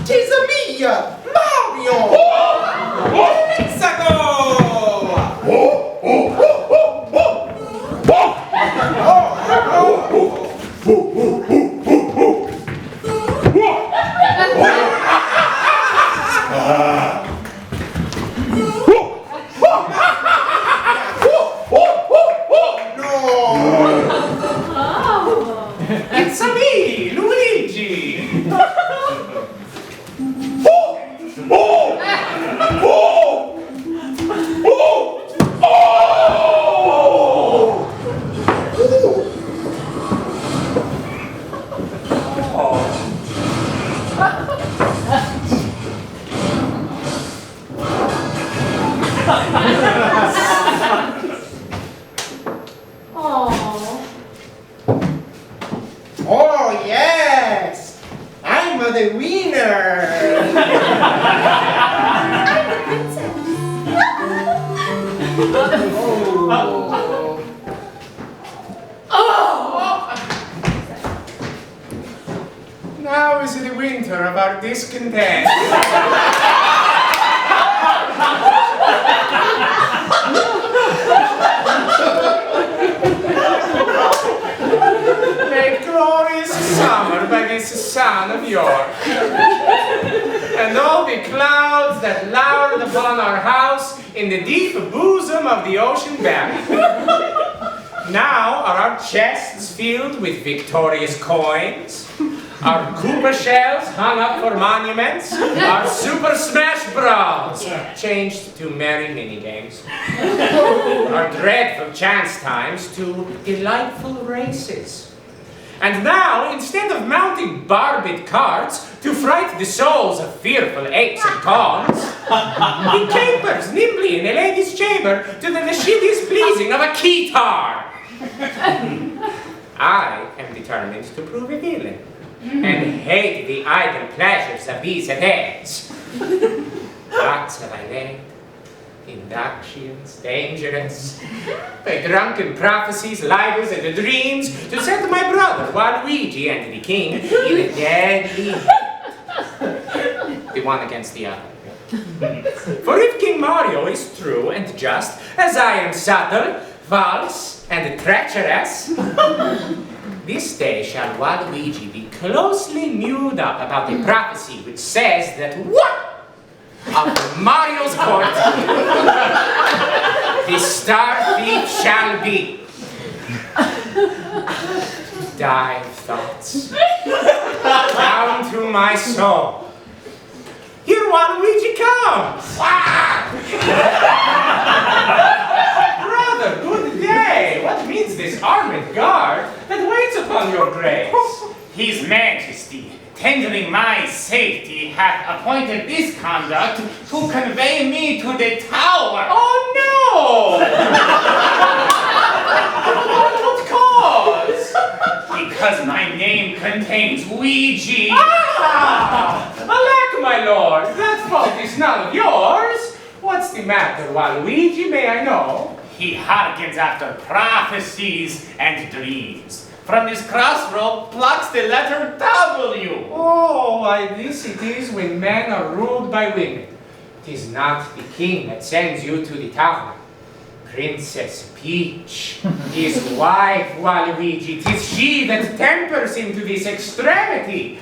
Tis me, Mario! It's me, Luigi! Oh, yes! I'm the winner! I'm the princess. Now is the winter of our discontent. Made glorious summer by this sun of York. And all the clouds that lowered upon our house in the deep bosom of the ocean valley. Now are our chests filled with victorious coins, our Cooper shells hung up for monuments, our Super Smash Bros. Changed to merry minigames, our dreadful chance times to delightful races. And now, instead of mounting barbed carts to fright the souls of fearful apes and cons, he capers nimbly in a lady's chamber to the lascivious pleasing of a keytar. I am determined to prove a villain and hate the idle pleasures of these adepts. Lots have I laid, inductions, dangerous, by drunken prophecies, libels, and dreams to set my brother Waluigi and the king in a deadly hate, the one against the other. For if King Mario is true and just, as I am subtle, false, and treacherous, this day shall Waluigi be closely mewed up about a prophecy which says that what? Of Mario's court, the star thief shall be. Dive thoughts down to my soul. Here Waluigi comes. Brother, good day. What means this armed guard that waits upon your grace? His Majesty, tendering my safety, hath appointed this conduct to convey me to the tower. Oh no! What cause? Because my name contains Ouija. Alack, my lord, that fault is none of yours. What's the matter, Waluigi, may I know? He hearkens after prophecies and dreams. From this crossroad plucks the letter W. Oh, why this it is when men are ruled by women. 'Tis not the king that sends you to the tower. Princess Peach, his wife, Waluigi, 'tis she that tempers him to this extremity.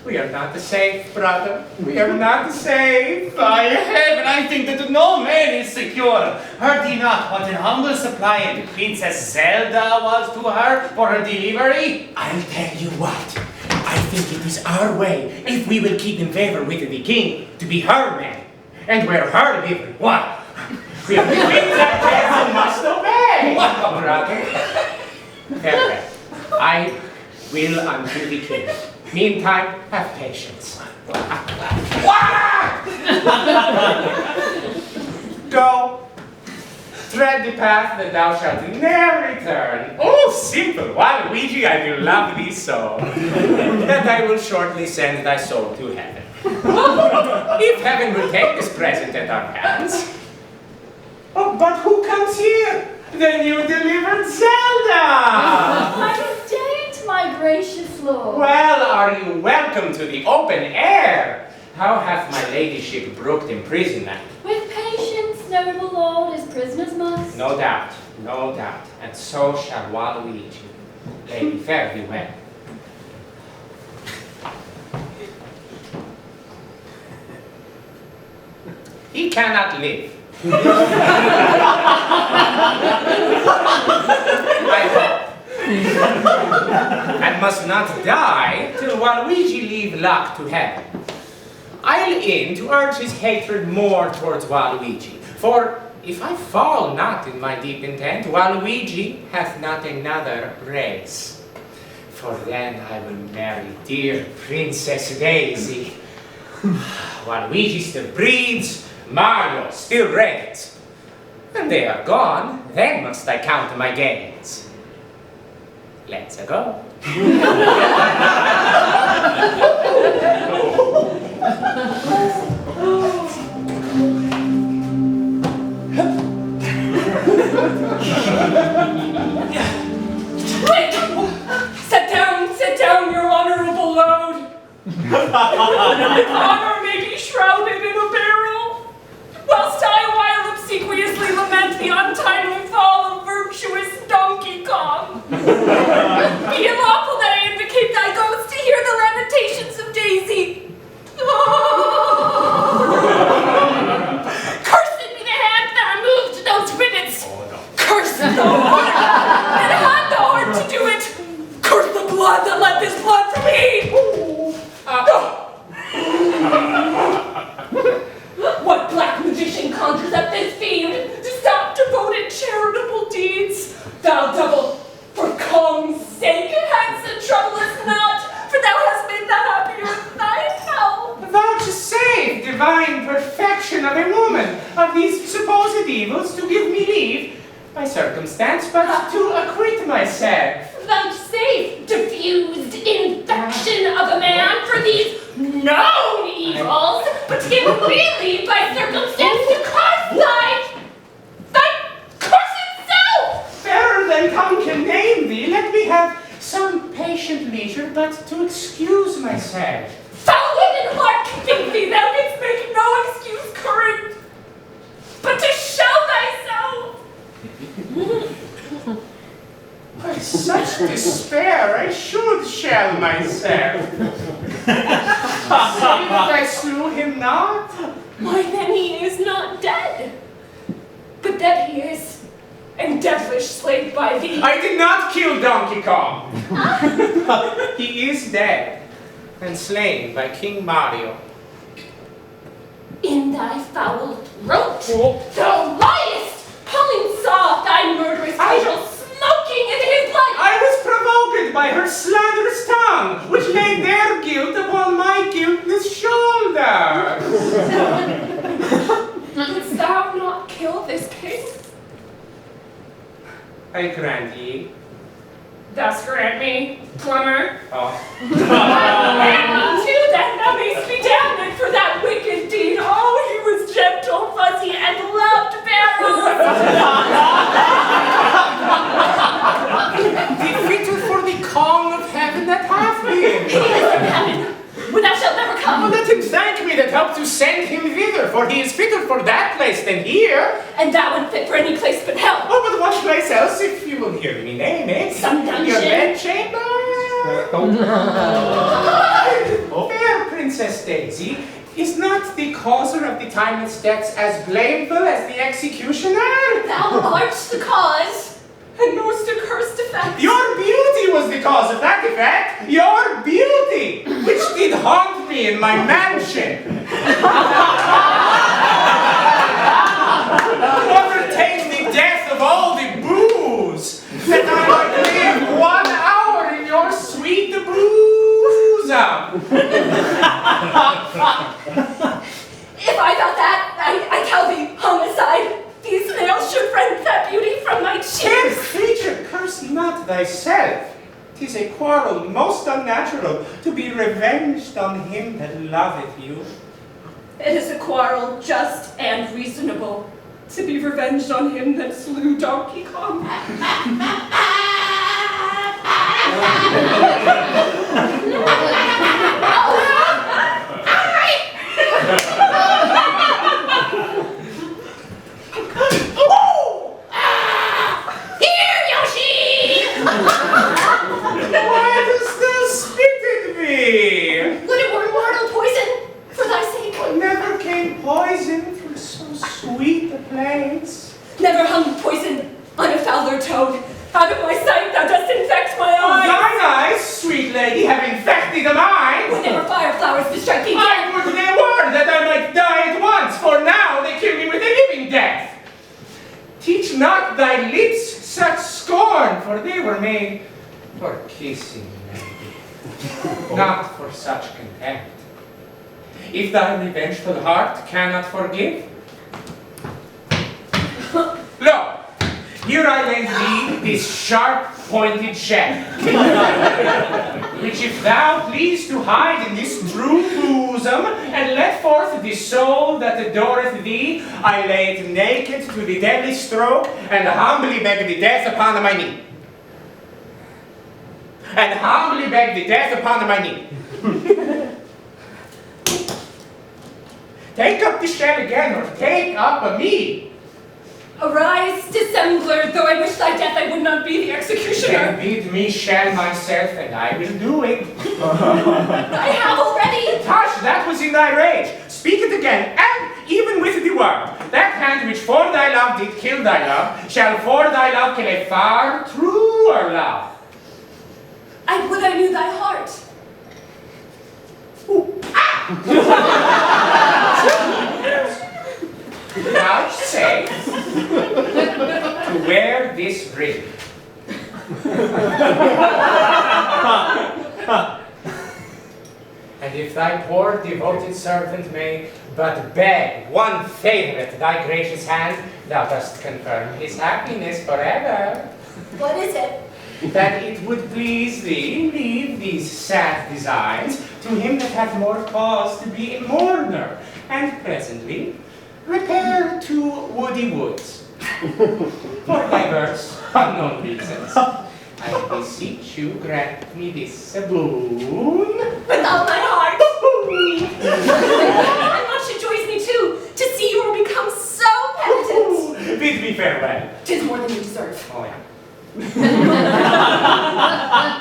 We are not safe, brother. We are not safe. By heaven, I think that no man is secure. Heard ye not what an humble suppliant Princess Zelda was to her for her delivery? I'll tell you what. I think it is our way, if we will keep in favor with the king, to be her man. And where her livery, what? We are that castle must obey. What, brother? Farewell. I will unto the king. Meantime, have patience. Go. Tread the path that thou shalt ne'er return. Oh, simple Waluigi, I do love thee so, that I will shortly send thy soul to heaven. If heaven will take this present at our hands. Oh, but who comes here? The new delivered Zelda! My estate, my gracious lord. Well, are you welcome to the open air? How hath my ladyship brooked imprisonment? With patience, noble lord, as prisoners must. No doubt, no doubt. And so shall Waluigi. Lady, fare thee well. He cannot live. I hope. And must not die till Waluigi leave luck to heaven. I'll in to urge his hatred more towards Waluigi. For if I fall not in my deep intent, Waluigi hath not another race. For then I will marry dear Princess Daisy. Waluigi still breeds, Mario still reigns. When they are gone, then must I count my gains. Let's go. Wait! Sit down, your honorable load. Honor may be shrouded in a barrel, whilst I while obsequiously lament the untimely fall of virtuous Donkey Kong. Be it lawful that I invocate thy ghost to hear the lamentations of Daisy. Cursed be the hand that removed those rivets. Curse the heart that had the heart to do it. Curse the blood that let this blood from me. What black magician conjures up this fiend to stop devoted charitable deeds? Thou double, for Kong's sake, hence and trouble us not, for thou hast made the happier thy hell. Vouchsafe, divine perfection of a woman, of these supposed evils to give me leave, by circumstance, but to acquit myself. Vouchsafe, diffused infection of a man for these known evils, but to give me leave by circumstance to curse thy cursed self. Fairer than tongue can name thee, let me have some patient leisure, but to excuse myself. Founded in heart think thee, thou didst make no excuse current, but to show thyself. By such despair I should shell myself. Say that I slew him not? Why then he is not dead, but that he is and devilish slayed by thee. I did not kill Donkey Kong. He is dead and slain by King Mario. In thy foul throat, thou liest! Pauline saw thy murderous angel smoking in his blood. I was provoked by her slanderous tongue, which laid their guilt upon my guiltless shoulders. Didst thou not kill this king? I grant ye. Thus grant me, plumber. Oh. And me too, that thou mayst be damned for that wicked deed. Oh, he was gentle, fuzzy, and loved barrels. Defeated for the Kong of heaven that hath been. He is from heaven, where thou shalt never Oh, come. let him thank me that helped to send him thither, for he is fitter for that place than here. And thou would fit for any place but hell. Oh, but what place else, if you will hear me name it? Some dungeon. Your bedchamber? Oh, fair Princess Daisy, is not the causer of the timeless deaths as blameful as the executioner? Thou art the cause, and most accursed effect. Your beauty was the cause of that effect. Your beauty, which did haunt me in my mansion. Overtake the death of all the booze, that I might live 1 hour in your sweet bosom. If I thought that, I tell thee, homicide, these nails should rend that beauty from my Fair cheeks. creature, curse not thyself. 'Tis a quarrel most unnatural, to be revenged on him that loveth you. It is a quarrel just and reasonable, to be revenged on him that slew Donkey Kong. Why dost thou spit at me? Let it were mortal poison, for thy sake. Never came poison from so sweet a place. Never hung poison on a fowler toad. Out of my sight thou dost infect my eyes. Thine eyes, sweet lady, have infected mine. Whenever fire flowers bestrike thee, I would they were that I might die at once, for now they kill me with a living death. Teach not thy lips such scorn, for they were made for kissing, lady, not for such contempt. If thy revengeful heart cannot forgive, lo, here I lend thee this sharp-pointed shell, which if thou please to hide in this true bosom, and let forth the soul that adoreth thee, I lay it naked to the deadly stroke, and humbly beg the death upon my knee. And humbly beg the death upon my knee. Take up the shell again, or take up a me. arise, dissembler, though I wish thy death I would not be the executioner. Then bid me shell myself, and I will do it. I have already. Tush, that was in thy rage. Speak it again, and even with the word. That hand which for thy love did kill thy love, shall for thy love kill a far truer love. I would I knew thy heart. Vouchsafe to wear this ring. And if thy poor devoted servant may but beg one favor at thy gracious hand, thou dost confirm his happiness forever. What is it? That it would please thee leave these sad designs to him that hath more cause to be a mourner, and presently repair to woody woods for divers unknown reasons. I beseech you grant me this boon. With all my heart. And much it joys me too, to see you are become so penitent. Bid me farewell. 'Tis more than you deserve. Oh yeah.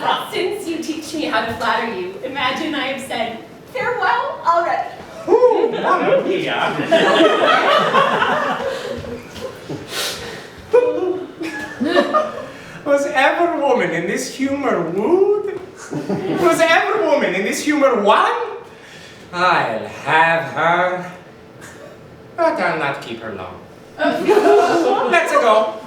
But since you teach me how to flatter you, imagine I have said farewell already. Ooh, Mamma mia. Was ever woman in this humor wooed? Was ever woman in this humor won? I'll have her, but I'll not keep her long. Let's go.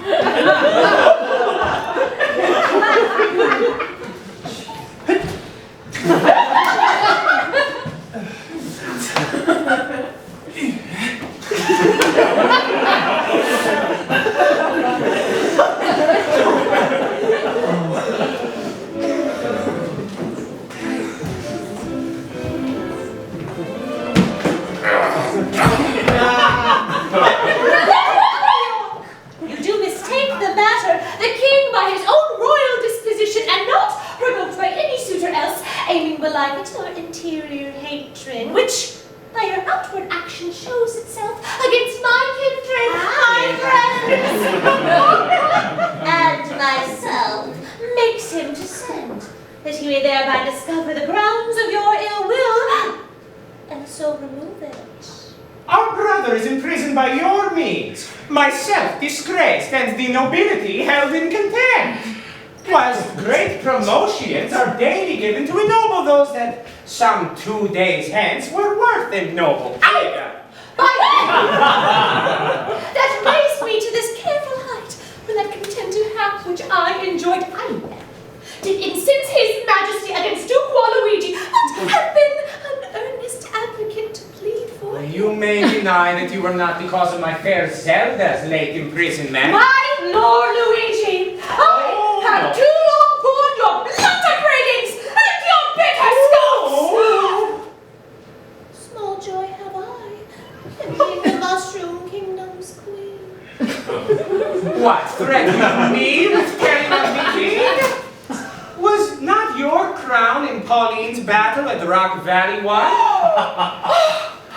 You do mistake the matter. The king, by his own royal disposition, and not provoked by any suitor else, aiming belike at your interior hatred, which by your outward action shows itself against my kindred, my friends, and myself, makes him to send, that he may thereby discover the grounds of your ill will, and so remove it. Our brother is imprisoned by your means, myself disgraced, and the nobility held in contempt, whilst great promotions are daily given to ennoble those that some 2 days hence were worth ennobled. That raised me to this careful height, when that contented hap which I enjoyed, I did incense his majesty against Duke Luigi, but have been an earnest advocate to plead for him. You may deny that you were not because of my fair Zelda's late imprisonment. My Lord Luigi, I have too long borne your blunt What, threatening me with killing of the king? Was not your crown in Pauline's battle at the Rock Valley won?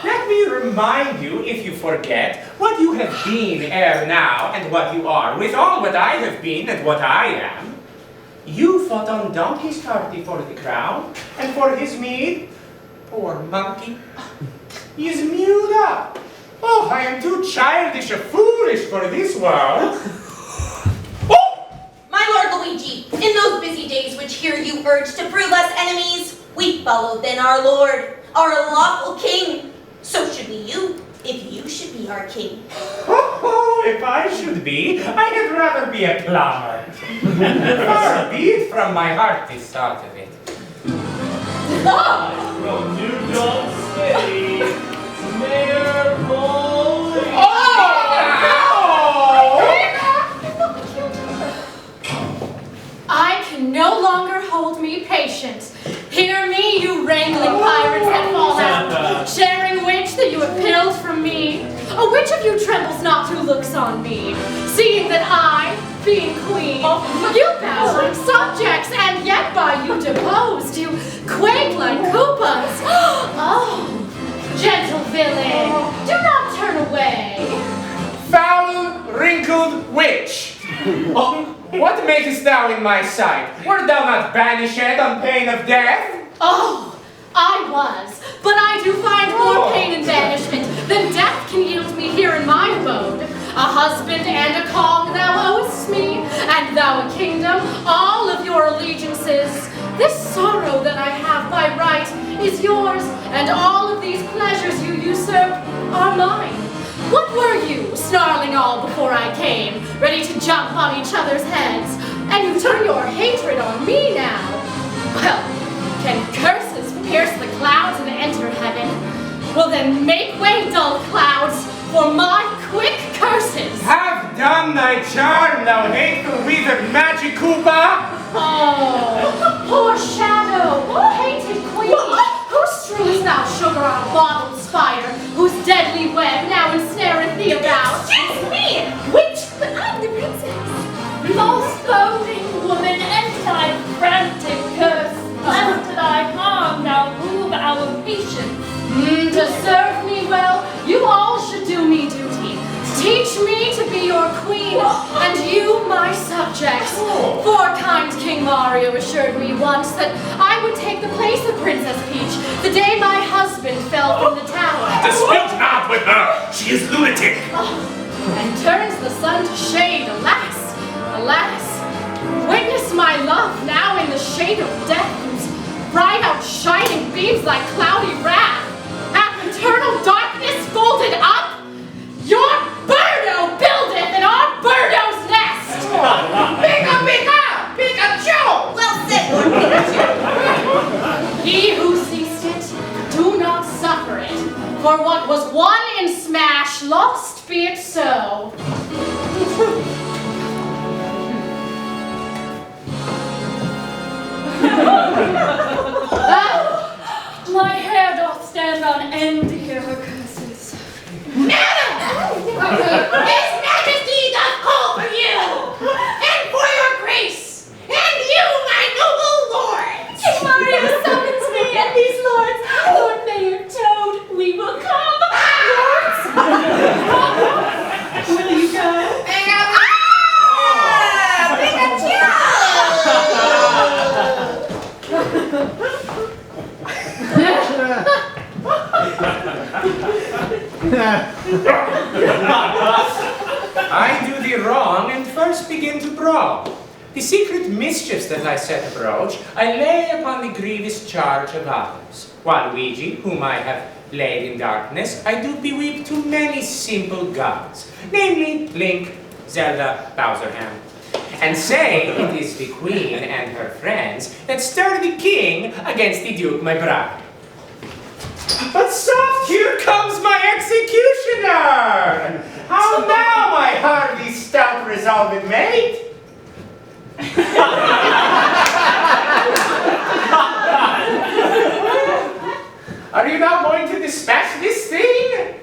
Let me remind you, if you forget, what you have been ere now and what you are, with all what I have been and what I am. You fought on donkey's party for the crown, and for his mead, poor monkey, he is mewed up. Oh, I am too childish and foolish for this world. My Lord Luigi, in those busy days which here you urged to prove us enemies, we followed then our Lord, our lawful king. So should be you, if you should be our king. Oh, if I should be, I had rather be a plumber. Far be it from my heart this thought of it. From New York City, Mayor Pauline. Oh, I can no longer hold me patient. Hear me, you wrangling pirates that fall out, sharing which that you have pilled from me. Oh, which of you trembles not who looks on me, seeing that I, being queen, you bow like subjects, and yet by you deposed, you quake like Koopas. Oh, gentle villain, do not turn away. foul, wrinkled witch. What makest thou in my sight? Wert thou not banished on pain of death? Oh, I was, but I do find more pain and banishment than death can yield me here in my abode. A husband and a Kong thou owest me, and thou a kingdom, all of your allegiances. This sorrow that I have by right is yours, and all of these pleasures you usurp are mine. What were you, snarling all before I came, ready to jump on each other's heads, and you turn your hatred on me now? Well, can curses pierce the clouds and enter heaven? Well then make way, dull clouds, for my quick curses! Have done thy charm, thou hateful withered magic Koopa! Oh, poor shadow, hated queen, who strews thou sugar on a bottled spire, whose deadly web now ensnareth thee about? Excuse me! Which? But I'm the princess. False-boding woman, and thy frantic curse, lest thy harm now prove our patience. To serve me well, you all should do me duty. Teach me to be your queen, and you my subjects. For kind King Mario assured me once that I would take the place of Princess Peach the day my husband fell from the tower. Dispute not with her. She is lunatic. And turns the sun to shade, alas, alas. Witness my love now in the shade of death, whose bright outshining beams like cloudy wrath hath eternal darkness folded up. Your birdo buildeth in our birdo's nest. Pika, Pika! Pikachu! Well said, Lord Pikachu. He who sees it, do not suffer it. For what was won in Smash, lost be it so. My hair doth stand on end to hear her curses. Madam! His Majesty doth call for you! And for your grace! And you, my noble lords! King Mario summons me, and these lords, Lord Mayor Toad, we will come. Lords! Will you go? I do thee wrong and first begin to brawl. The secret mischiefs that I set abroach, I lay upon the grievous charge of others. While Luigi, whom I have laid in darkness, I do beweep to many simple gods, namely Link, Zelda, Bowserham, and say it is the queen and her friends that stir the king against the duke my brother. But soft, here comes my executioner! How now, my hardy, stout, resolved mate? Are you now going to dispatch this thing?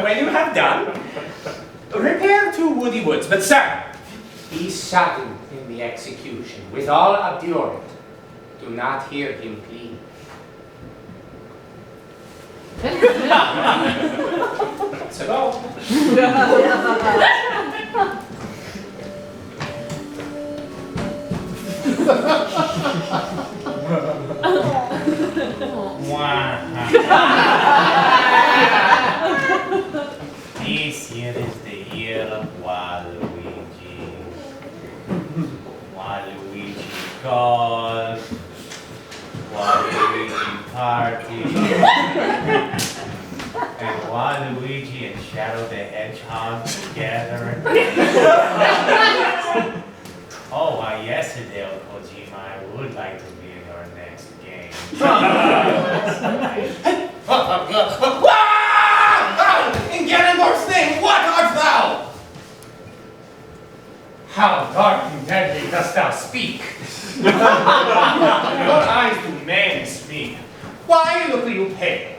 When you have done, repair to Woody Woods. But sir, be sudden in the execution, with all abjured. Do not hear him plead. So go. This year is the year of Waluigi. Waluigi calls. Waluigi party. And Waluigi and Shadow the Hedgehog together. Oh, why yes, Hideo Kojima, I would like to be in your next game. In Ganondorf's name, what art thou? How dark and deadly dost thou speak? Your eyes do men speak. Why look you pale?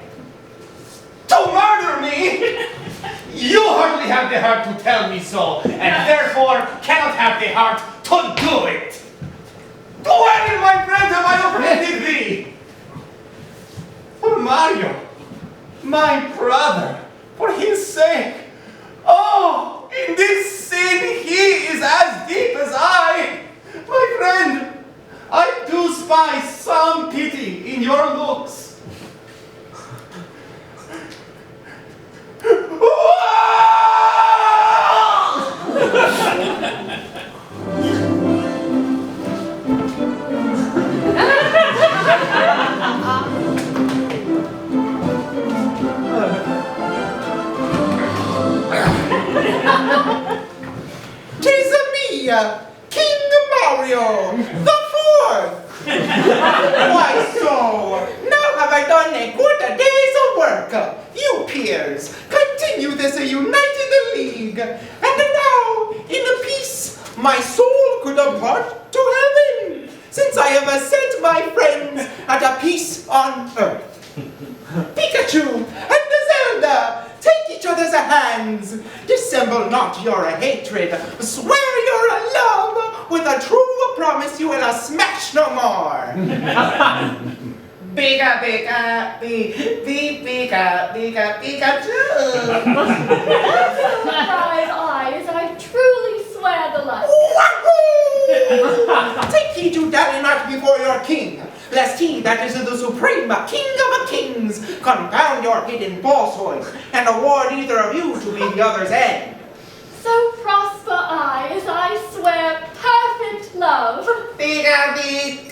To murder me? You hardly have the heart to tell me so, and therefore cannot have the heart to do it. Wherein, my friend, have I offended thee? For Mario, my brother, for his sake. Oh, in this sin he is as deep as I. My friend, I do spy some pity in your looks. Tis me, King Mario, the fourth. Why so? Now have I done a good day's work. You peers, continue this united league. And now, in peace, my soul could depart to heaven, since I have set my friends at a peace on earth. Pikachu and Zelda, take each other's hands. Dissemble not your hatred. Swear your love with a true promise you will smash no more. Pika, pika, pika, Pikachu. Surprise eyes, I truly swear the like. Wahoo! Take heed you dally not before your king, lest he that is the supreme king of kings confound your hidden falsehoods and award either of you to be the other's end. So prosper I, as I swear perfect love. Pika, pika.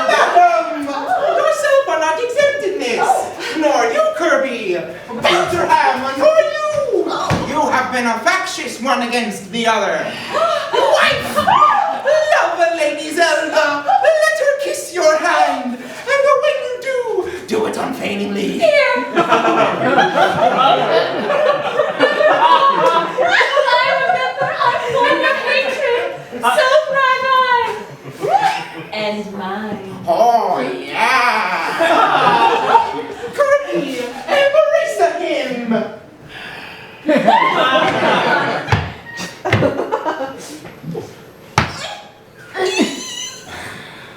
Madam, yourself are not exempt in this, nor you, Kirby, Bowserham, nor you. You have been a factious one against the other. Wife, love Lady Zelda, let her kiss your hand, and when you do it unfeigningly. Here! I remember I'm born of hatred, so brag I. And mine. Oh, yeah. Kirby, embrace him.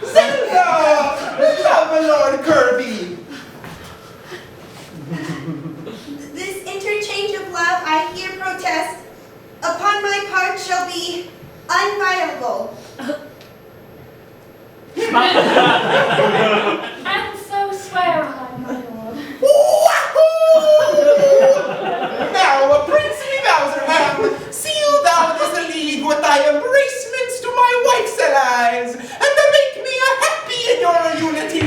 Zelda, love Lord Kirby. This interchange of love, I here protest, upon my part shall be unviable. And so swear I, my lord. Wahoo! Now, Princely Bowserham, seal thou this league with thy embracements to my wife's allies, and make me happy in your unity.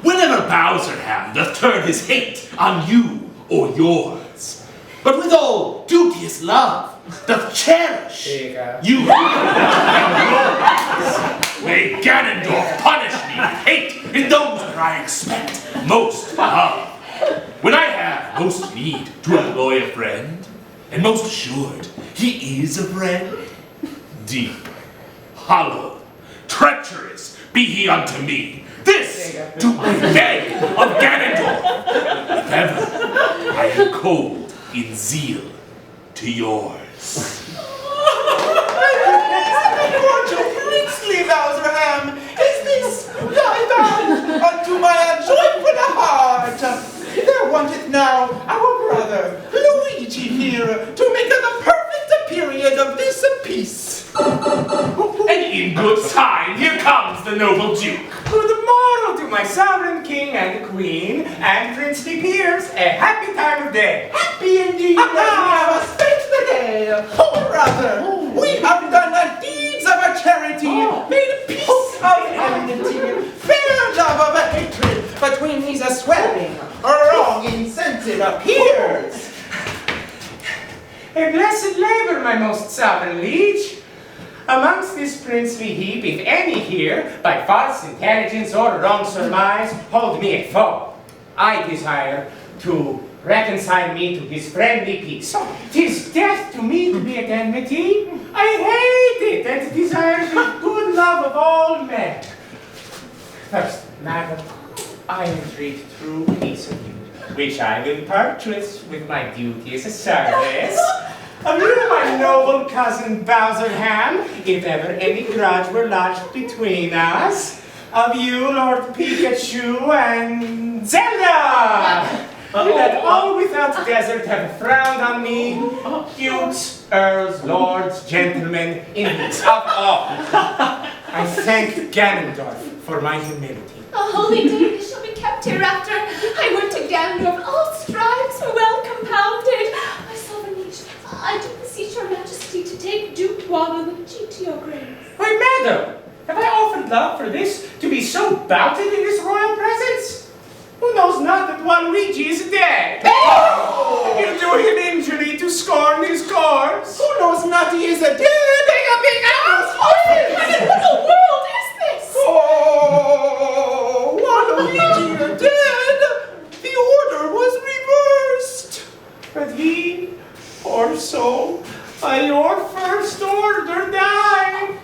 Whenever Bowserham doth turn his hate on you or yours, but with all duteous love doth cherish you. May Ganondorf punish me with hate in those where I expect most love. When I have most need to employ a friend, and most assured he is a friend, deep, hollow, treacherous be he unto me. This to my bed of Ganondorf. If ever I am cold in zeal to yours. Cordial princely Bowserham, is this thy bound unto my joyful heart? There wanteth now our brother Luigi here to make the perfect period of this peace. And in good time, here comes the noble Duke. Good morrow to my sovereign king and queen and princely peers. A happy time of day. Happy indeed that we have spent the day. Oh, brother, we have done deeds of charity, made peace of enmity, fair love of hatred between these swelling, wrong, insensitive peers. A blessed labor, my most sovereign liege. Amongst this princely heap, if any here, by false intelligence or wrong surmise, hold me a foe, I desire to reconcile me to his friendly peace. 'Tis death to me to be at enmity. I hate it and desire the good love of all men. First, madam, I entreat true peace of you, which I will purchase with my duteous service. Of you, my noble cousin Bowserham, if ever any grudge were lodged between us. Of you, Lord Pikachu and Zelda, that all without desert have frowned on me, dukes, earls, lords, gentlemen, indeed, of all. I thank Ganondorf for my humility. A holy day shall be kept hereafter. I would to Ganondorf all strives were well compounded. My sovereign liege, I do beseech your majesty to take Duke Luigi to your grace. Why, madam, have I offered love for this, to be so bouted in this royal presence? Who knows not that Luigi is dead? You do him injury to scorn his cause. Who knows not he is a dead? Big ass! What in the world is this? Oh, Waluigi, you're dead! The order was reversed! But he, poor soul, by your first order died.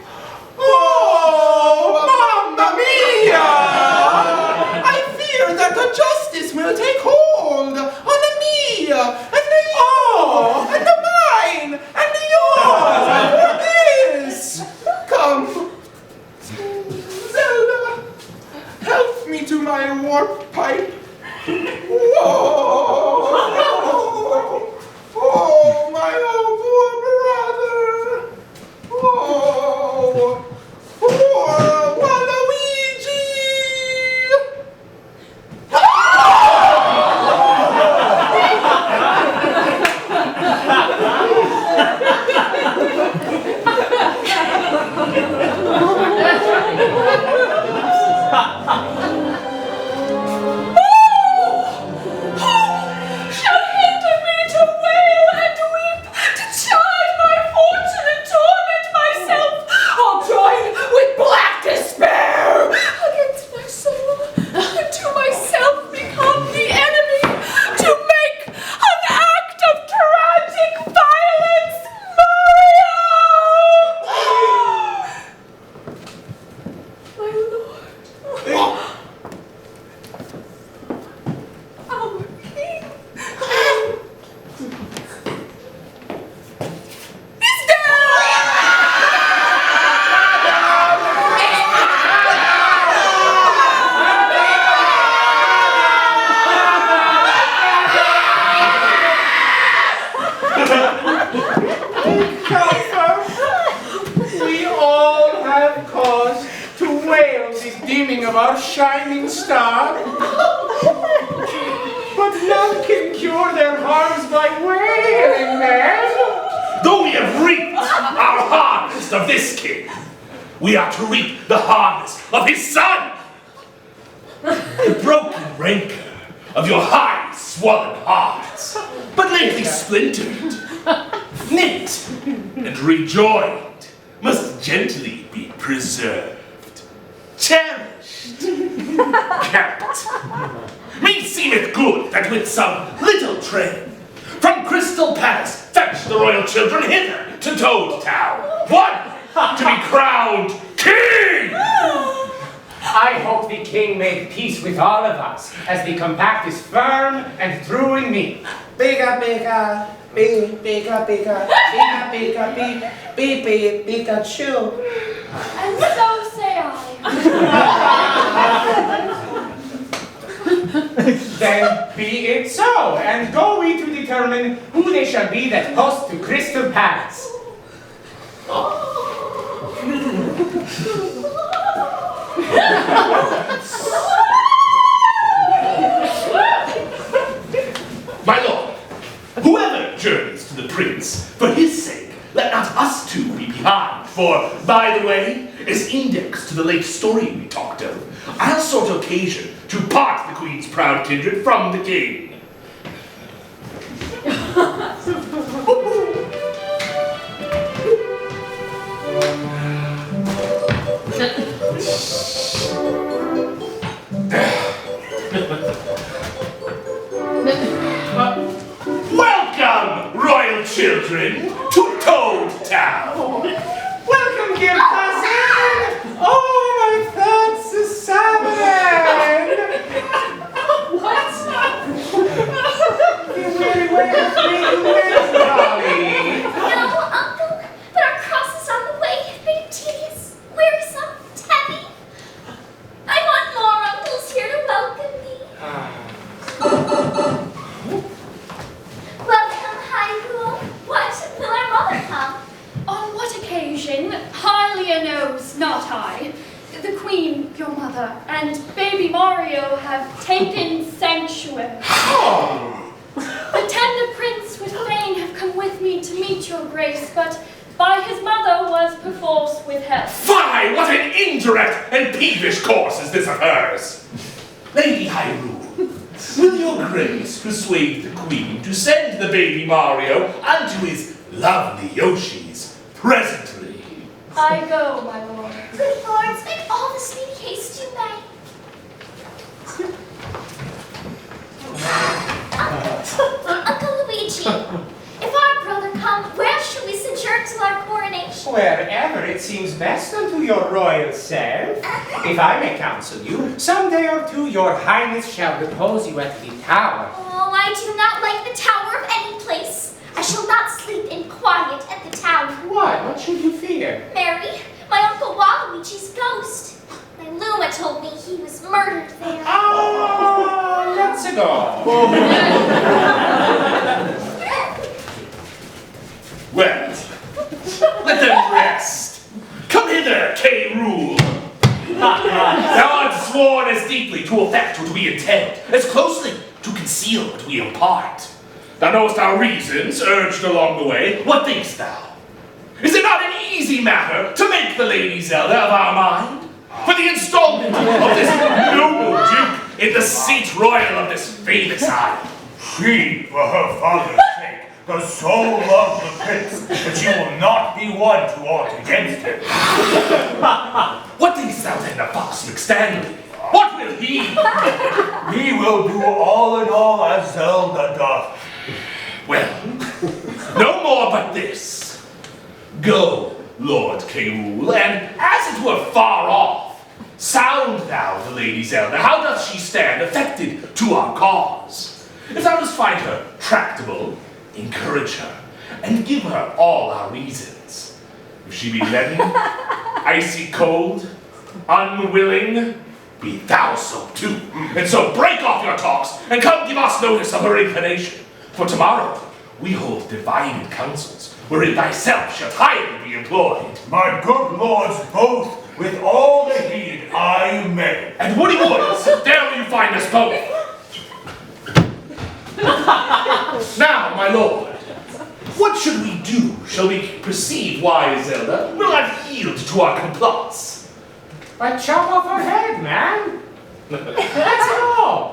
Oh, Mamma Mia! I fear that the justice will take hold on me, and the mine, and yours, for this! Come, Zelda, help me to my warp pipe. Whoa! Oh, my old poor brother! Oh, poor Waluigi! Of our shining star, but none can cure their harms by wailing, man. Though we have reaped our harvest of this king, we are to reap the harvest of his son. The broken rancor of your high swollen hearts, but lately splintered, nipped, and rejoined, must gently be preserved, cherished, kept. Me seemeth good that with some little train from Crystal Palace fetch the royal children hither to Toad Town, one to be crowned king. I hope the the king made peace with all of us, as the compact is firm and true in me. Pika, pika, pika, pika, pika, pika, pika, pika, Pikachu. And so say I. Then be it so, and go we to determine who they shall be that host to Crystal Palace. My lord, whoever journeys to the prince, for his sake, let not us two be behind, for, by the way, as index to the late story we talked of, I'll sought occasion to part the queen's proud kindred from the king. Welcome, royal children, to Toad Town. Welcome, dear cousin! Oh, my thoughts are salmon! What? You really wait for me to win, darling. No, Uncle, but our crosses on the way have been tedious, wearisome, heavy. I want more uncles here to welcome me. Welcome, Hyrule. What will our mother come? On what occasion, Hylia knows, not I. The Queen, your mother, and baby Mario have taken sanctuary. The tender prince would fain have come with me to meet your grace, but by his mother was perforce withheld. Fie, what an indirect and peevish course is this of hers! Lady Hyrule, will your grace persuade the queen to send the baby Mario unto his lovely Yoshis presently? I go, my lord. Good lords, make all the speedy haste you may. Uncle Luigi, if our brother come, where shall we sojourn till our coronation? Wherever it seems best unto your royal self. If I may counsel you, some day or two your highness shall repose you at the tower. Oh, I do not like the tower of any place. I shall not sleep in quiet at the tower. Why? What should you fear? Mary, my Uncle Waluigi's ghost. My Luma told me he was murdered there. Oh, let's go. Well, let them rest. Come hither, K. Rule. Thou art sworn as deeply to effect what we intend, as closely to conceal what we impart. Thou knowest our reasons urged along the way. What thinkst thou? Is it not an easy matter to make the Lady Zelda of our mind? For the installment of this noble duke in the seat royal of this famous isle. She, for her father's sake, does so love the prince that she will not be one to aught against him. What thinkst thou then of Fox McStanley? What will he? He will do all in all as Zelda doth. Well, no more but this. Go, Lord K. Rule, and as it were far off, sound thou the Lady Zelda. How doth she stand affected to our cause? If thou dost find her tractable, encourage her, and give her all our reasons. If she be leaden, icy cold, unwilling, be thou so too. And so break off your talks, and come give us notice of her inclination. For tomorrow we hold divided councils, wherein thyself shalt highly be employed. My good lords both, with all the heed I may. And Woody Woods, there will you find us both. Now, my lord, what should we do? Shall we proceed, wise Zelda? Will not yield to our complaints. But chop off her head, man. Let's go.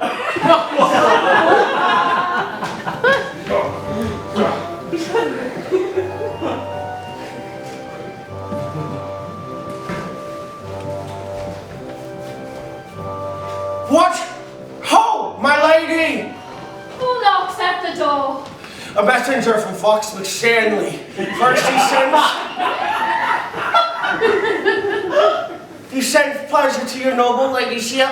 What? Ho, my lady! Who knocks at the door? A messenger from Fox McStanley. First he sends... he sends pleasure to your noble ladyship.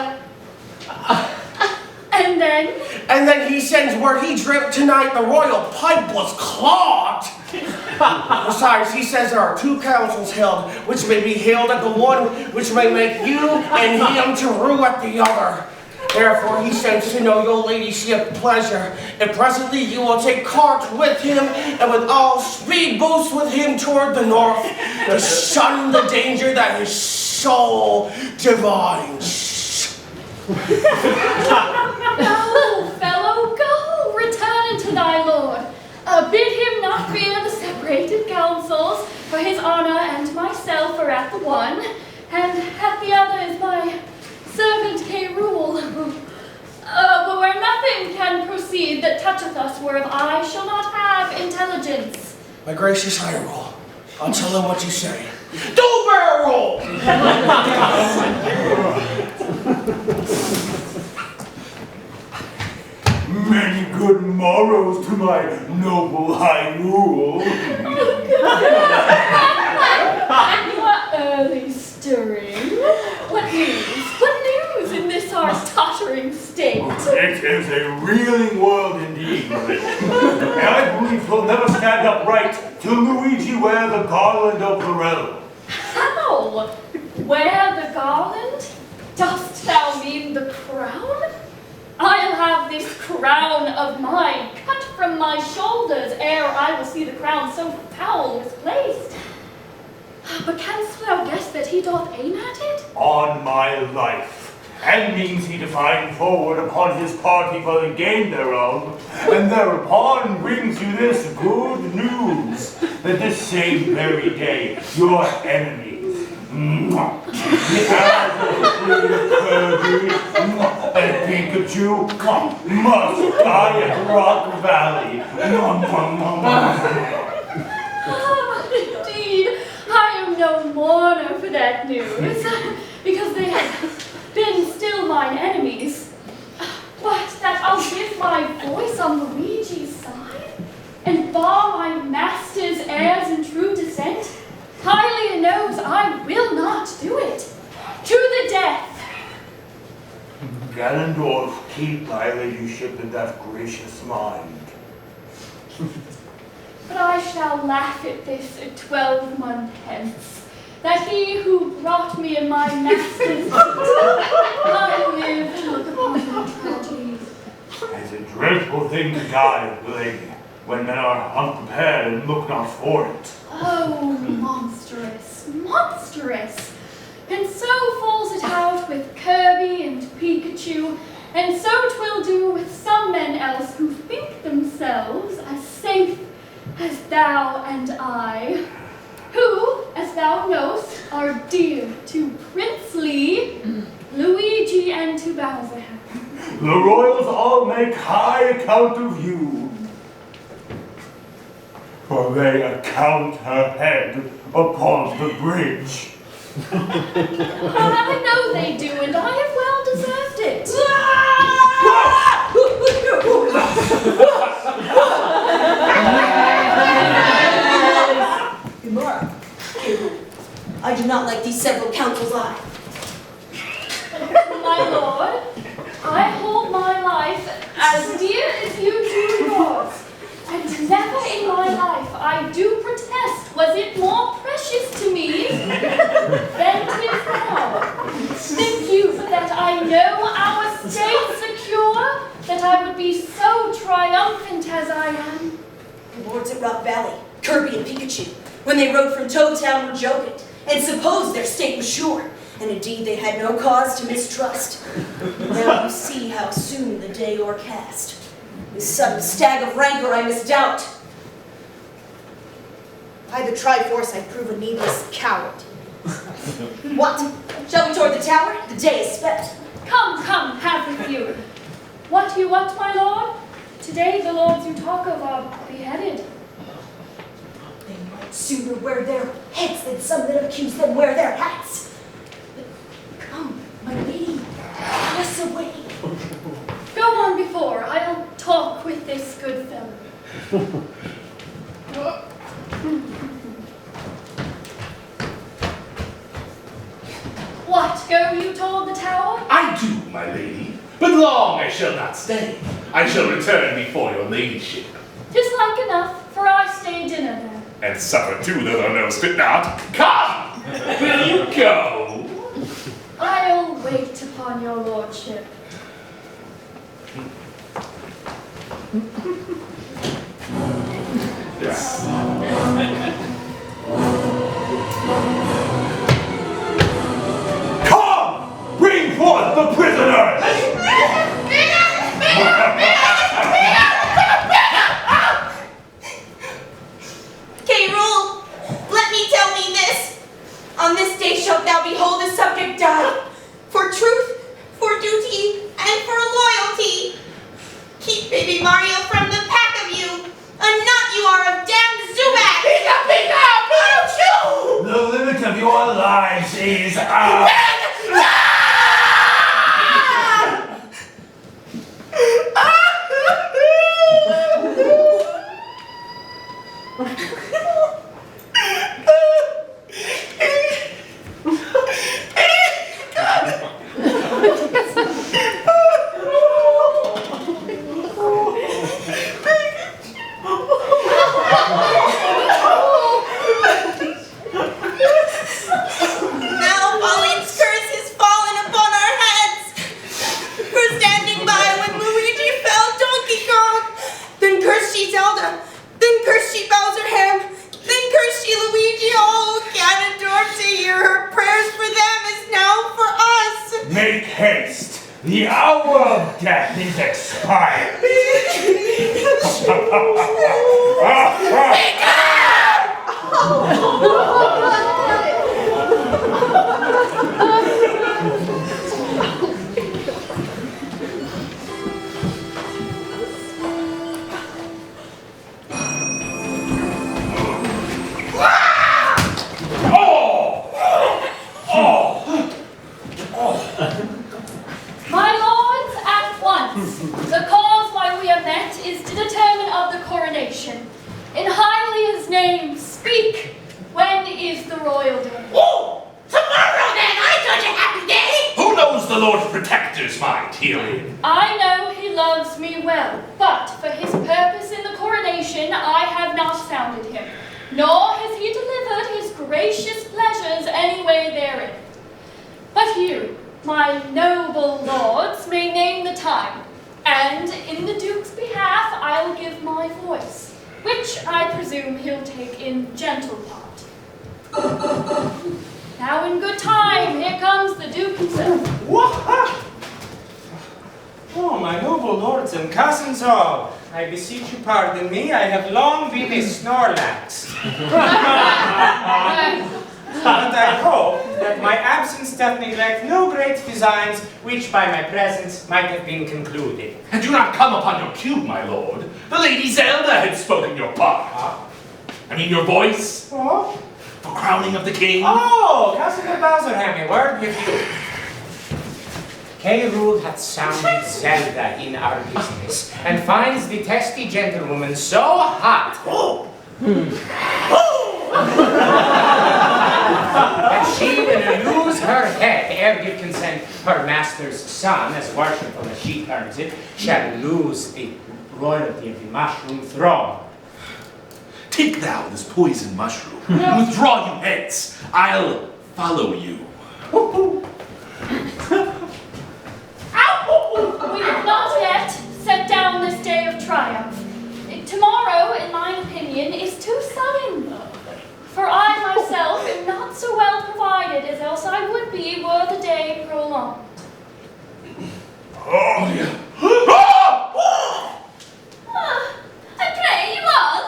And then? And then he sends word he dreamt tonight the royal pipe was clogged. Besides, he says there are 2 councils held, which may be held at the one, which may make you and him to rue at the other. Therefore, he sends to know your ladyship pleasure, and presently you will take cart with him, and with all speed boost with him toward the north, to shun the danger that his soul divines. Go, fellow, go, return unto thy lord. Bid him not fear the separated councils, for his honor and myself are at the one, and at the other is my servant K-Rule. But where nothing can proceed that toucheth us, whereof I shall not have intelligence. My gracious high roll, I'll tell him what you say. Do barrel roll! Many good morrows to my noble high rule. You are early stirring. What news in this our tottering state? It is a reeling world indeed. And I believe he'll never stand upright till Luigi wear the garland of the realm. How? Wear the garland? Dost thou mean the crown? I'll have this crown of mine cut from my shoulders ere I will see the crown so foul misplaced. But canst thou guess that he doth aim at it? On my life, and means he to find forward upon his party for the gain thereof, and thereupon brings you this good news, that this same very day your enemies, the Kirby and Pikachu, must die at Rock Valley. Indeed, I am no mourner for that news, because they have been still mine enemies. But that I'll give my voice on Luigi's side, and bar my master's heirs in true descent, Hylia knows I will not do it. To the death. Ganondorf, keep thy ladyship in that gracious mind. But I shall laugh at this 12 months hence, that he who brought me in my master's I live to look upon my tragedies. It's a dreadful thing to die, lady, when men are unprepared and look not for it. Oh, monstrous, monstrous. And so falls it out with Kirby and Pikachu, and so 'twill do with some men else who think themselves as safe as thou and I, who, as thou knowst, are dear to princely Luigi and to Bowserham. The royals all make high account of you, for they account her head upon the bridge. I know they do, and I have well deserved it. Imora, I do not like these several councils I. My lord, I hold my life as dear as you do yours, and never in my life, I do protest, was it more precious to me than 'tis now. Think you that I know our state secure, that I would be so triumphant as I am? The lords at Rock Valley, Kirby and Pikachu, when they rode from Toad Town were jocund, and supposed their state was sure, and indeed they had no cause to mistrust. Now you see how soon the day o'ercast. This sudden stag of rancor I misdoubt. By the Triforce I prove a needless coward. What? Shall we toward the tower? The day is spent. Come, have with you. What you want, my lord? Today the lords you talk of are beheaded. They might sooner wear their heads than some that accuse them wear their hats. But come, my lady, lead us away. Go on before, I'll talk with this good fellow. What, go you toward the tower? I do, my lady, but long I shall not stay. I shall return before your ladyship. 'Tis like enough, for I stay dinner there. And supper too, though thou knowest it not. Come! Will you go? I'll wait upon your lordship. Come! Bring forth the prisoners! K-Rule, let me tell me this. On this day shalt thou behold a subject die. For truth, for duty, and for loyalty. Keep baby Mario from the pack of you. A nut you are of damned Zubat. The limit of your lives is up. Now Pauline's curse has fallen upon our heads. For standing by when Luigi fell Donkey Kong. Then cursed she Zelda. Then cursed she Bowserham. Then cursed she Luigi. Oh, Ganondorf, to hear her prayers for them is now for us. Make haste. The hour of death is expired. My lords, at once. The cause why we are met is to determine of the coronation. In Hylia's name, speak. When is the royal day? Oh, tomorrow then, I such a happy day. Who knows the Lord Protector's mind herein? I know he loves me well, but for his purpose in the coronation I have not sounded him, nor has he delivered his gracious pleasures any way therein. But you, my noble lords, may name the time, and in the Duke's behalf I'll give my voice, which I presume he'll take in gentle part. Now in good time, here comes the Duke himself. Oh, my noble lords and cousins all, I beseech you pardon me, I have long been a Snorlax. But I hope that my absence doth neglect no great designs which by my presence might have been concluded. And do not come upon your cue, my lord. The Lady Zelda had spoken your part. I mean your voice. Oh? For crowning of the king. Oh, cousin of Bowserham, a word with you. K-Rule hath sounded Zelda in our business, and finds the testy gentlewoman so hot that she will lose her head ere give consent her master's son, as worshipful as she terms it, shall lose the royalty of the mushroom throne. Take thou this poison mushroom, and withdraw you hence. I'll follow you. We have not yet set down this day of triumph. Tomorrow, in my opinion, is too sudden. For I myself am not so well provided as else I would be were the day prolonged. Oh, yeah. I pray you all,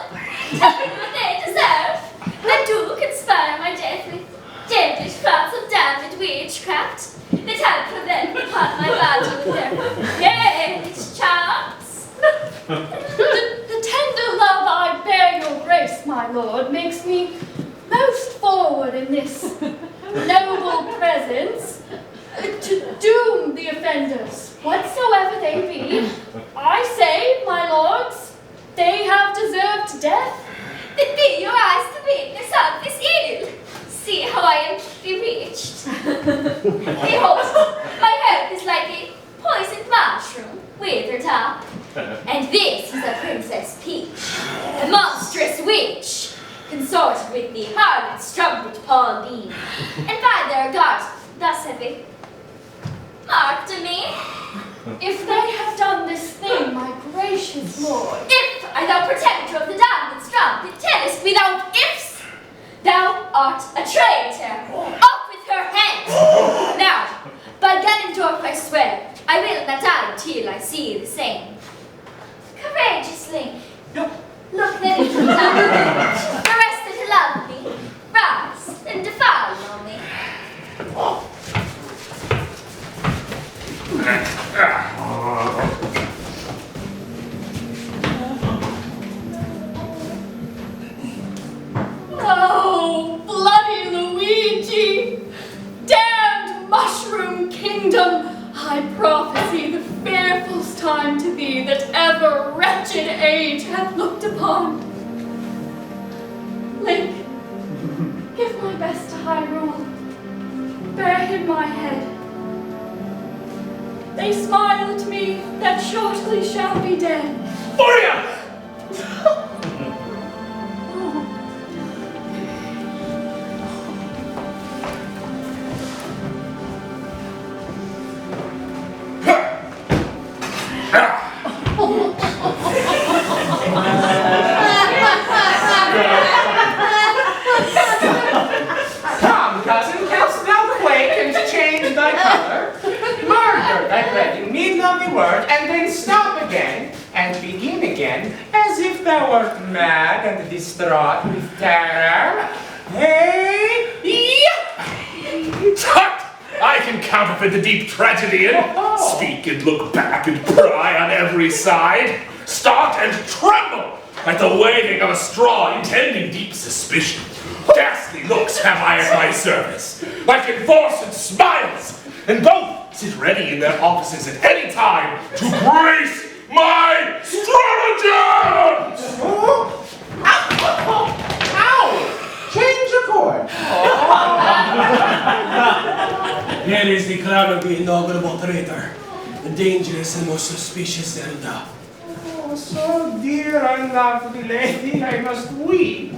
take what they deserve. I do conspire my death with devilish plots of damned witchcraft that have prevented upon my battle with their garish charms. The tender love I bear your grace, my lord, makes me most forward in this noble presence to doom the offenders, whatsoever they be. I say, my lords, they have deserved death. That be your eyes the witness of this ill. see how I am bewitched. Behold, my hope is like a poisoned mushroom, withered up. And this is a Princess Peach, a monstrous witch, consorted with the harlot strumpet Pauline, and by their gods thus have they marked me. If they have done this thing, my gracious lord. If I thou protector of the diamond strumpet tellest me without ifs, thou art a traitor. Off with her hand. Now, by Ganondorf I swear, I will not die till I see the same. Courageously, look then into the diamond, the rest that love me, rise and defile on me. Oh, bloody Luigi! Damned mushroom kingdom! I prophesy the fearfulest time to thee that ever wretched age hath looked upon. Link, give my best to Hyrule. Bear him my head. They smile at me that shortly shall be dead. Moria! Come, cousin, canst thou quake and change thy color? Margret, I read in middle of the word, and then stop again, and begin again, as if thou wert mad and distraught with terror. Hey, Tut! I can counterfeit the deep tragedy and speak and look back and pry on every side, start and tremble at the waving of a straw intending deep suspicion. Ghastly looks have I at my service, like enforced smiles, and both sit ready in their offices at any time to grace my stratagems! Ow! Change the chord. Here is the crown of the inaugural traitor, the dangerous and most suspicious Zelda. oh, so dear and lovely lady, I must weep.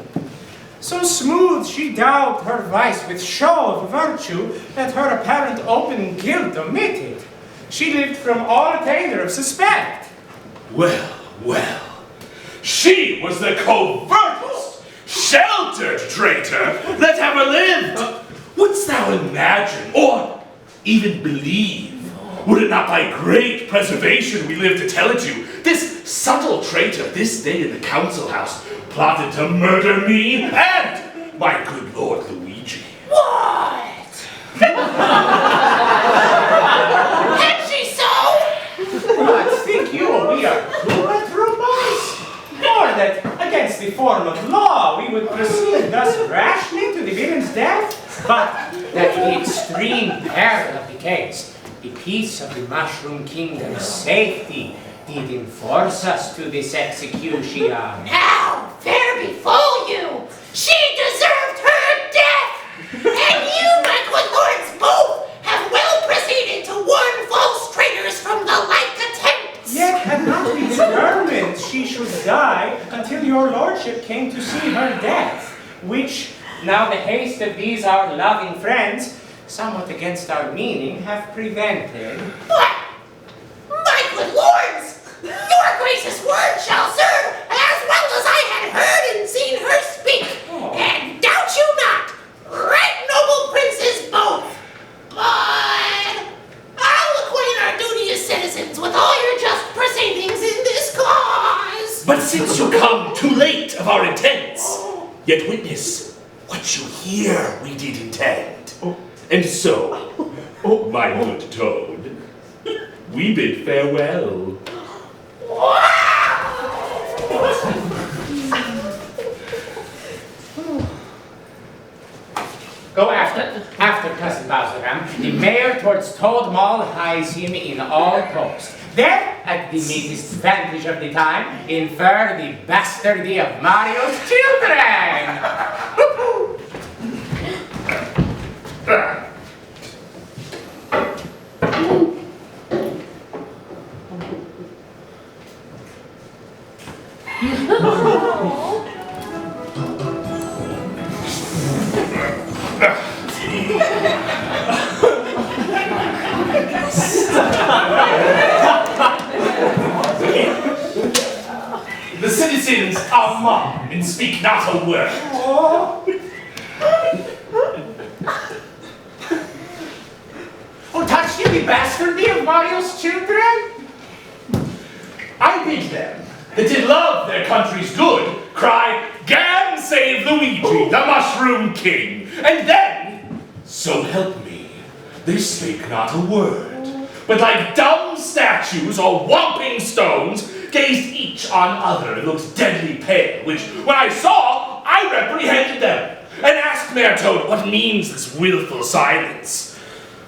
So smooth she doubted her vice with show of virtue that her apparent open guilt omitted. She lived from all attainder of suspect. Well, well, she was the covertest, sheltered traitor that ever lived. Wouldst thou imagine, or even believe, were it not by great preservation we live to tell it you, this subtle traitor this day in the council house plotted to murder me and my good lord Luigi. What? Had she so? What think you we are good robots? Or that against the form of law we would proceed thus rashly to the villain's death? But that the extreme peril of the case, the peace of the Mushroom Kingdom's safety, did enforce us to this execution. Now, fair befall you, she deserved her death! And you, my good lords, both have well proceeded to warn false traitors from the like attempts! Yet had not we determined she should die until your lordship came to see her death, which, now the haste of these our loving friends, somewhat against our meaning, have prevented. But, my good lords, your gracious word shall serve as well as I had heard and seen her speak. Oh. And doubt you not, right noble princes both. But I'll acquaint our duteous citizens with all your just proceedings in this cause. But since you come too late of our intents, yet witness what you hear we did intend. And so, my good Toad, we bid farewell. Go after Cousin Bowserham. The mayor towards Toad Mall hies him in all post. Then, at the meetest vantage of the time, infer the bastardy of Mario's children. The citizens are mum and speak not a word. Oh, touch you, the bastardy of Mario's children? I bid them that did love their country's good cry, "Gam save Luigi, the Mushroom King!" And then, so help me, they spake not a word, but like dumb statues or whomping stones, gazed each on other and looked deadly pale, which, when I saw, I reprehended them, and asked Mayor Toad what means this willful silence.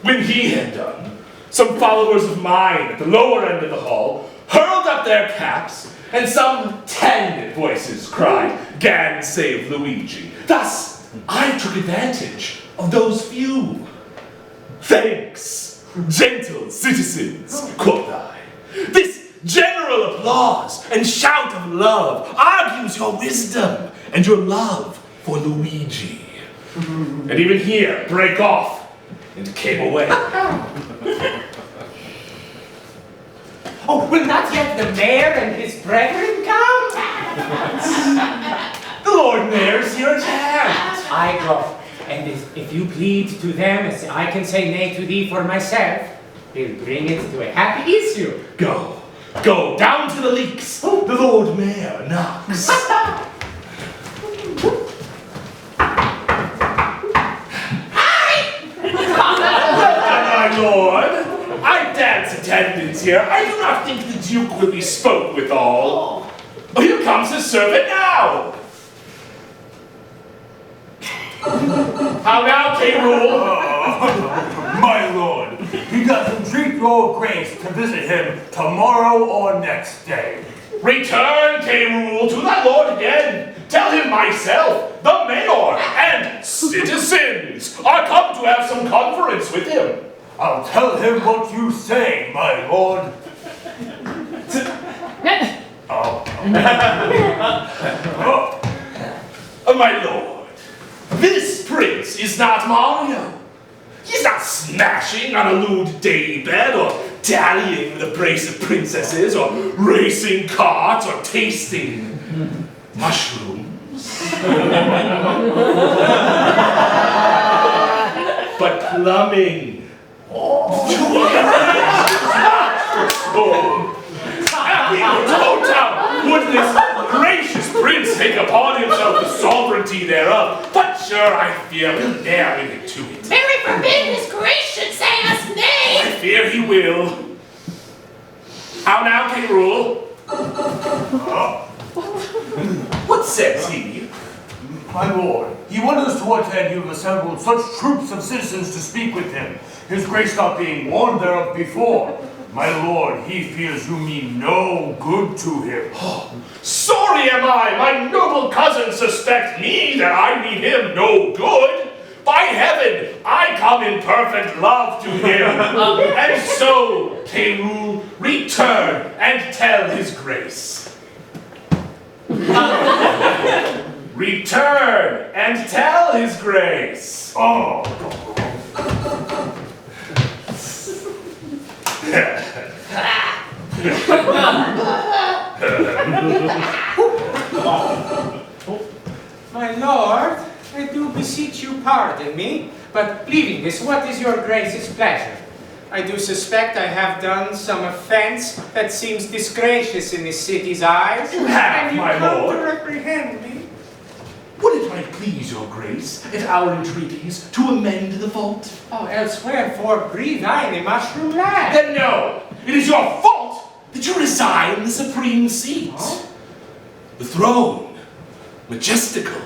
When he had done, some followers of mine at the lower end of the hall hurled up their caps, and some 10 voices cried, "Gan save Luigi." Thus, I took advantage of those few. "Thanks, gentle citizens," quoth I. "This general applause and shout of love argues your wisdom and your love for Luigi." And even here break off and came away. Oh, will not yet the mayor and his brethren come? The Lord Mayor's here at hand. I go, and if you plead to them as I can say nay to thee for myself, we'll bring it to a happy issue. Go, go, down to the leaks. The Lord Mayor knocks. My lord, I dance attendance here. I do not think the Duke will be spoke withal. Oh, here comes his servant now. How now, King Rule? My lord, he does entreat your grace to visit him tomorrow or next day. Return, K. Rule, to thy lord again. Tell him myself, the mayor, and citizens are come to have some conference with him. I'll tell him what you say, my lord. My lord, this prince is not Mario. He's not smashing on a lewd daybed or dallying with a brace of princesses or racing carts or tasting mushrooms. But plumbing. Would this gracious prince take upon himself the sovereignty thereof? But sure, I fear we'll ne'er bring it to it. Very forbid his grace should say us nay. I fear he will. How now, King Rule? What says he? My lord, he wonders to what end you have assembled such troops of citizens to speak with him, his grace not being warned thereof before. My lord, he fears you mean no good to him. Oh, sorry am I, my noble cousin suspect me that I mean him no good. By heaven, I come in perfect love to him. And so, King Rule, return and tell his grace. Return and tell his grace. Oh. My lord, I do beseech you pardon me, but leaving this, what is your grace's pleasure? I do suspect I have done some offense that seems disgracious in this city's eyes. You have, and you my come lord. to reprehend me. Would it might please your grace at our entreaties to amend the fault? Oh, else wherefore breathe I in a mushroom land? Then no, it is your fault that you reside in the supreme seat. Huh? The throne, majestical,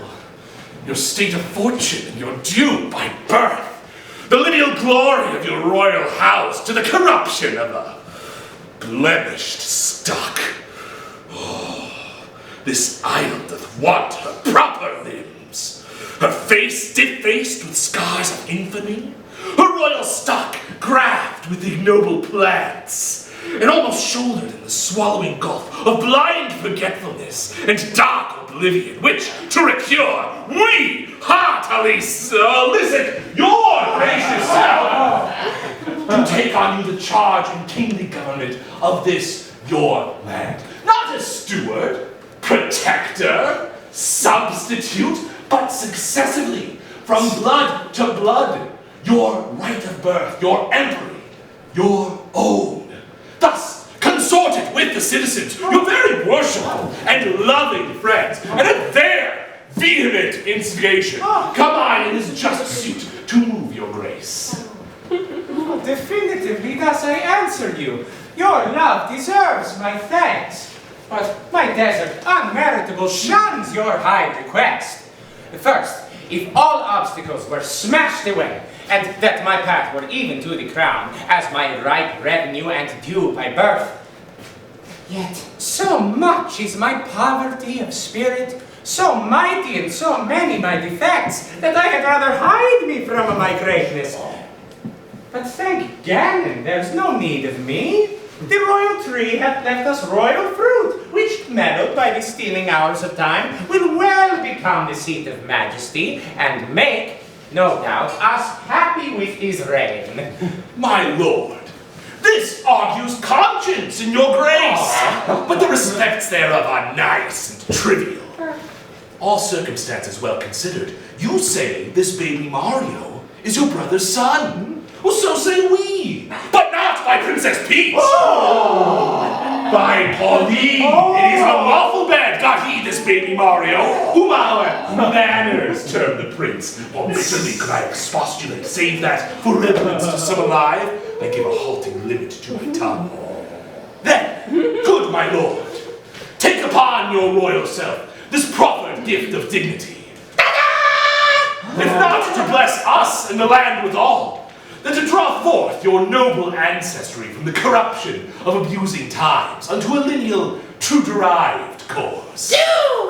your state of fortune and your due by birth, the lineal glory of your royal house to the corruption of a blemished stock. Oh, this isle doth want her proper limbs. her face stiff-faced with scars of infamy, her royal stock graft with ignoble plants, and almost shouldered in the swallowing gulf of blind forgetfulness and dark oblivion, which, to recure, we heartily solicit your gracious self to take on you the charge and kingly government of this your land. Not as steward, protector, substitute, but successively, from blood to blood, your right of birth, your empery, your own. Thus, consorted with the citizens, your very worshipful and loving friends, and at their vehement instigation, come I in his just suit to move your grace. Definitively, thus I answer you. Your love deserves my thanks. But my desert unmeritable shuns your high request. First, if all obstacles were smashed away, and that my path were even to the crown, as my ripe revenue and due by birth, yet so much is my poverty of spirit, so mighty and so many my defects, that I had rather hide me from my greatness. But thank Ganon, there's no need of me. The royal tree hath left us royal fruit, which, mellowed by the stealing hours of time, will well become the seat of majesty, and make, no doubt, us happy with his reign. My lord, this argues conscience in your grace, but the respects thereof are nice and trivial. All circumstances well considered, you say this baby Mario is your brother's son. Well, so say we, but not by Princess Peach. By Pauline, in his unlawful bed got he this baby Mario, whom our manners term the prince. Or bitterly could I expostulate, save that, for reverence to some alive, I give a halting limit to my tongue. Then, good my lord, take upon your royal self this proffered gift of dignity. If not to bless us and the land withal, then to draw forth your noble ancestry from the corruption of abusing times unto a lineal, true-derived course. Do,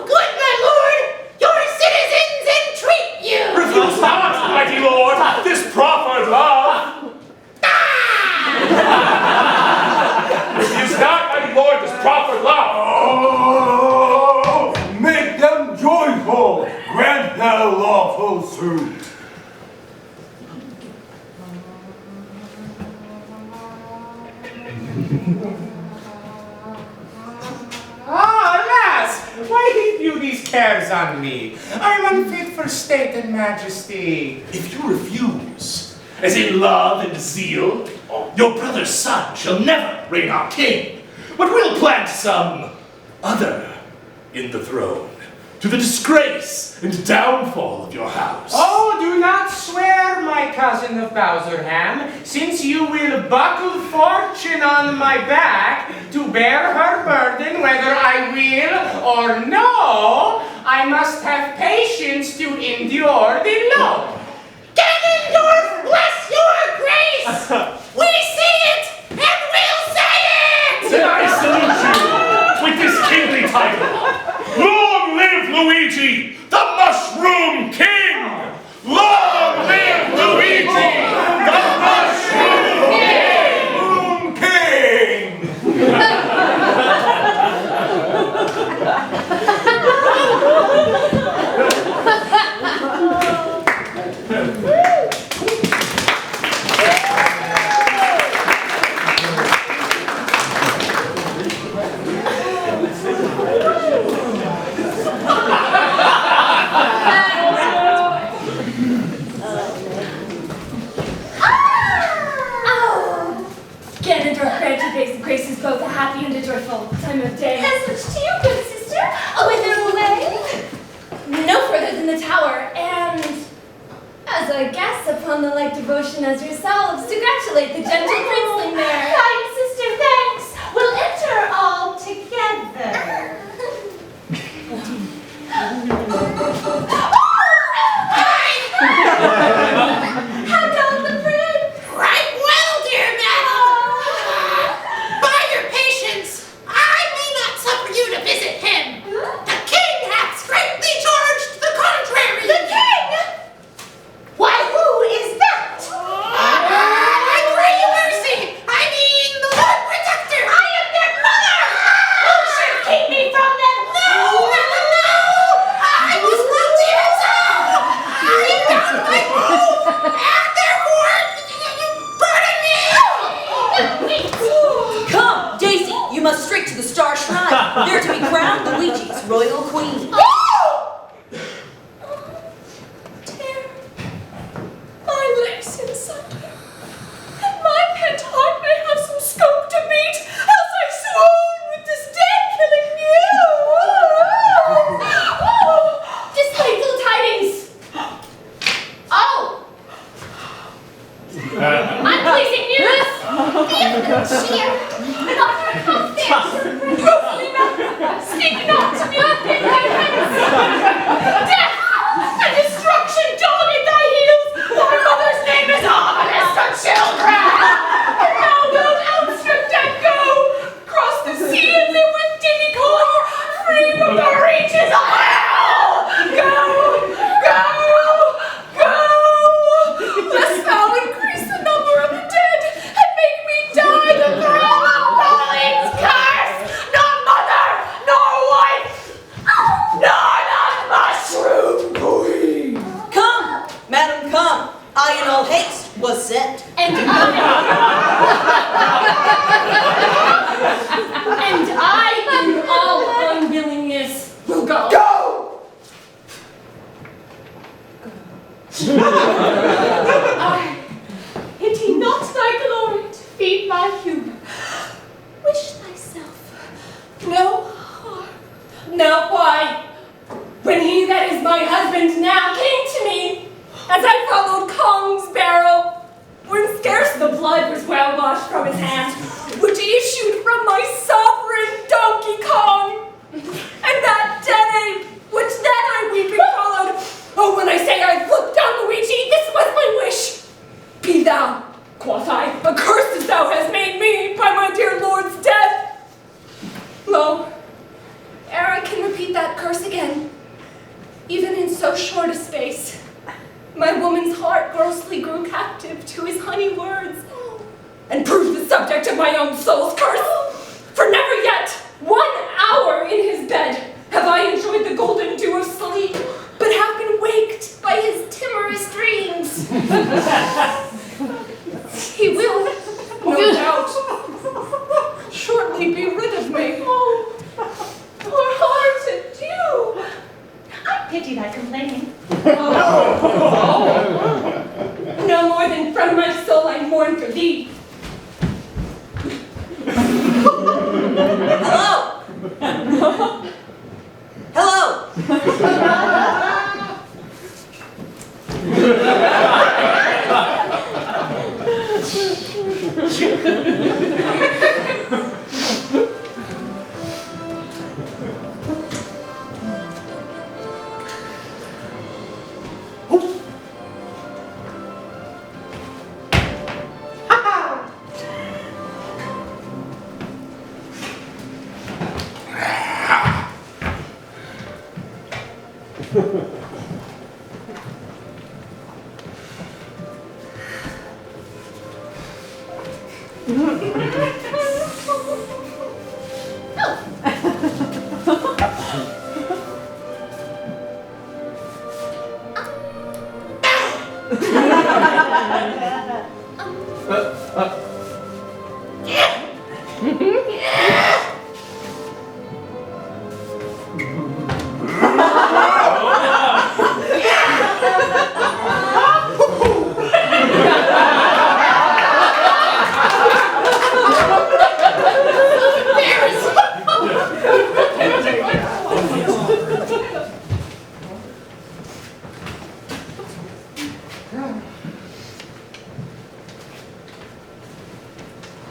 good my lord, your citizens entreat you. Refuse not, mighty lord, this proffered love. Refuse not, mighty lord, this proffered love. Oh, make them joyful, grant their lawful suit. Alas! Why heap you these cares on me? I am unfit for state and majesty. If you refuse, as in love and zeal, your brother's son shall never reign our king, but will plant some other in the throne, to the disgrace and downfall of your house. Oh, do not swear, my cousin of Bowserham, since you will buckle fortune on my back to bear her burden whether I will or no. I must have patience to endure the load. Ganondorf, bless your grace! We see it, and we'll say it! Then I salute you with this kingly title. Long live Luigi, the Mushroom King! Long live Luigi, the Mushroom King! Ganondorf grant your grace is both a happy and a joyful time of day. As much to you, good sister. Whither away? No further than the tower, and as a guest upon the like devotion as yourselves, to congratulate the gentle princeling there. Kind sister, thanks. We'll enter all together. How doth the prince? Right well, dear madam. By your patience, I may not suffer you to visit him. The king hath straitly charged the contrary. The king! They're to be crowned Luigi's royal queen. Dear, my legs inside. And my pet heart may have some scope to beat, else I swoon with this death killing you. Disgraceful tidings! Oh! Unpleasing news! The infant cheer, and on her confidence. Rosalina, speak not to me of my hands! Death and destruction dawn at thy heels! Thy mother's name is ominous to children! And thou wilt outstrip death go! Cross the sea and live with Diddy Kong, free from the reaches of hell! Go! Go! Go! Lest thou increase the number of the dead and make me die the throne of Pauline's curse! Not mother, nor wife, nor the mushroom queen! Come, madam, come. I in all haste was sent. And I in all unwillingness will go. Go! I pity not thy glory to feed my humor. Wish thyself no harm. Now why, when he that is my husband now came to me, as I followed Kong's barrel, when scarce the blood was well washed from his hand, which issued from my sovereign Donkey Kong, and that dead ape, which then I weeping followed, oh, when I say I looked down Luigi, this was my wish. Be thou, quoth I, accursed as thou hast made me by my dear lord's death. Lo, ere I can repeat that curse again, even in so short a space, my woman's heart grossly grew captive to his honey words, and proved the subject of my own soul's curse. For never yet, 1 hour in his bed, have I enjoyed the golden dew of sleep, but have been waked by his timorous dreams. He will, no doubt, shortly be rid of me. Oh, poor heart, adieu. I pity thy complaining. No more than from my soul I mourn for thee. Hello! Hello!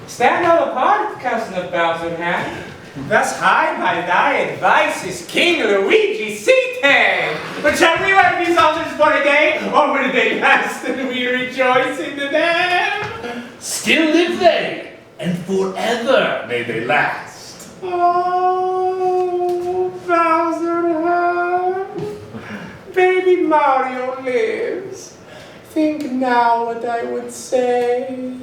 Stand all apart, cousin of Bowserham. Thus high by thy advice is King Luigi seated. But shall we wear these altars for a day, or will they last and we rejoice in them? Still live they, and forever may they last. Oh, Bowserham, baby Mario lives. Think now what I would say.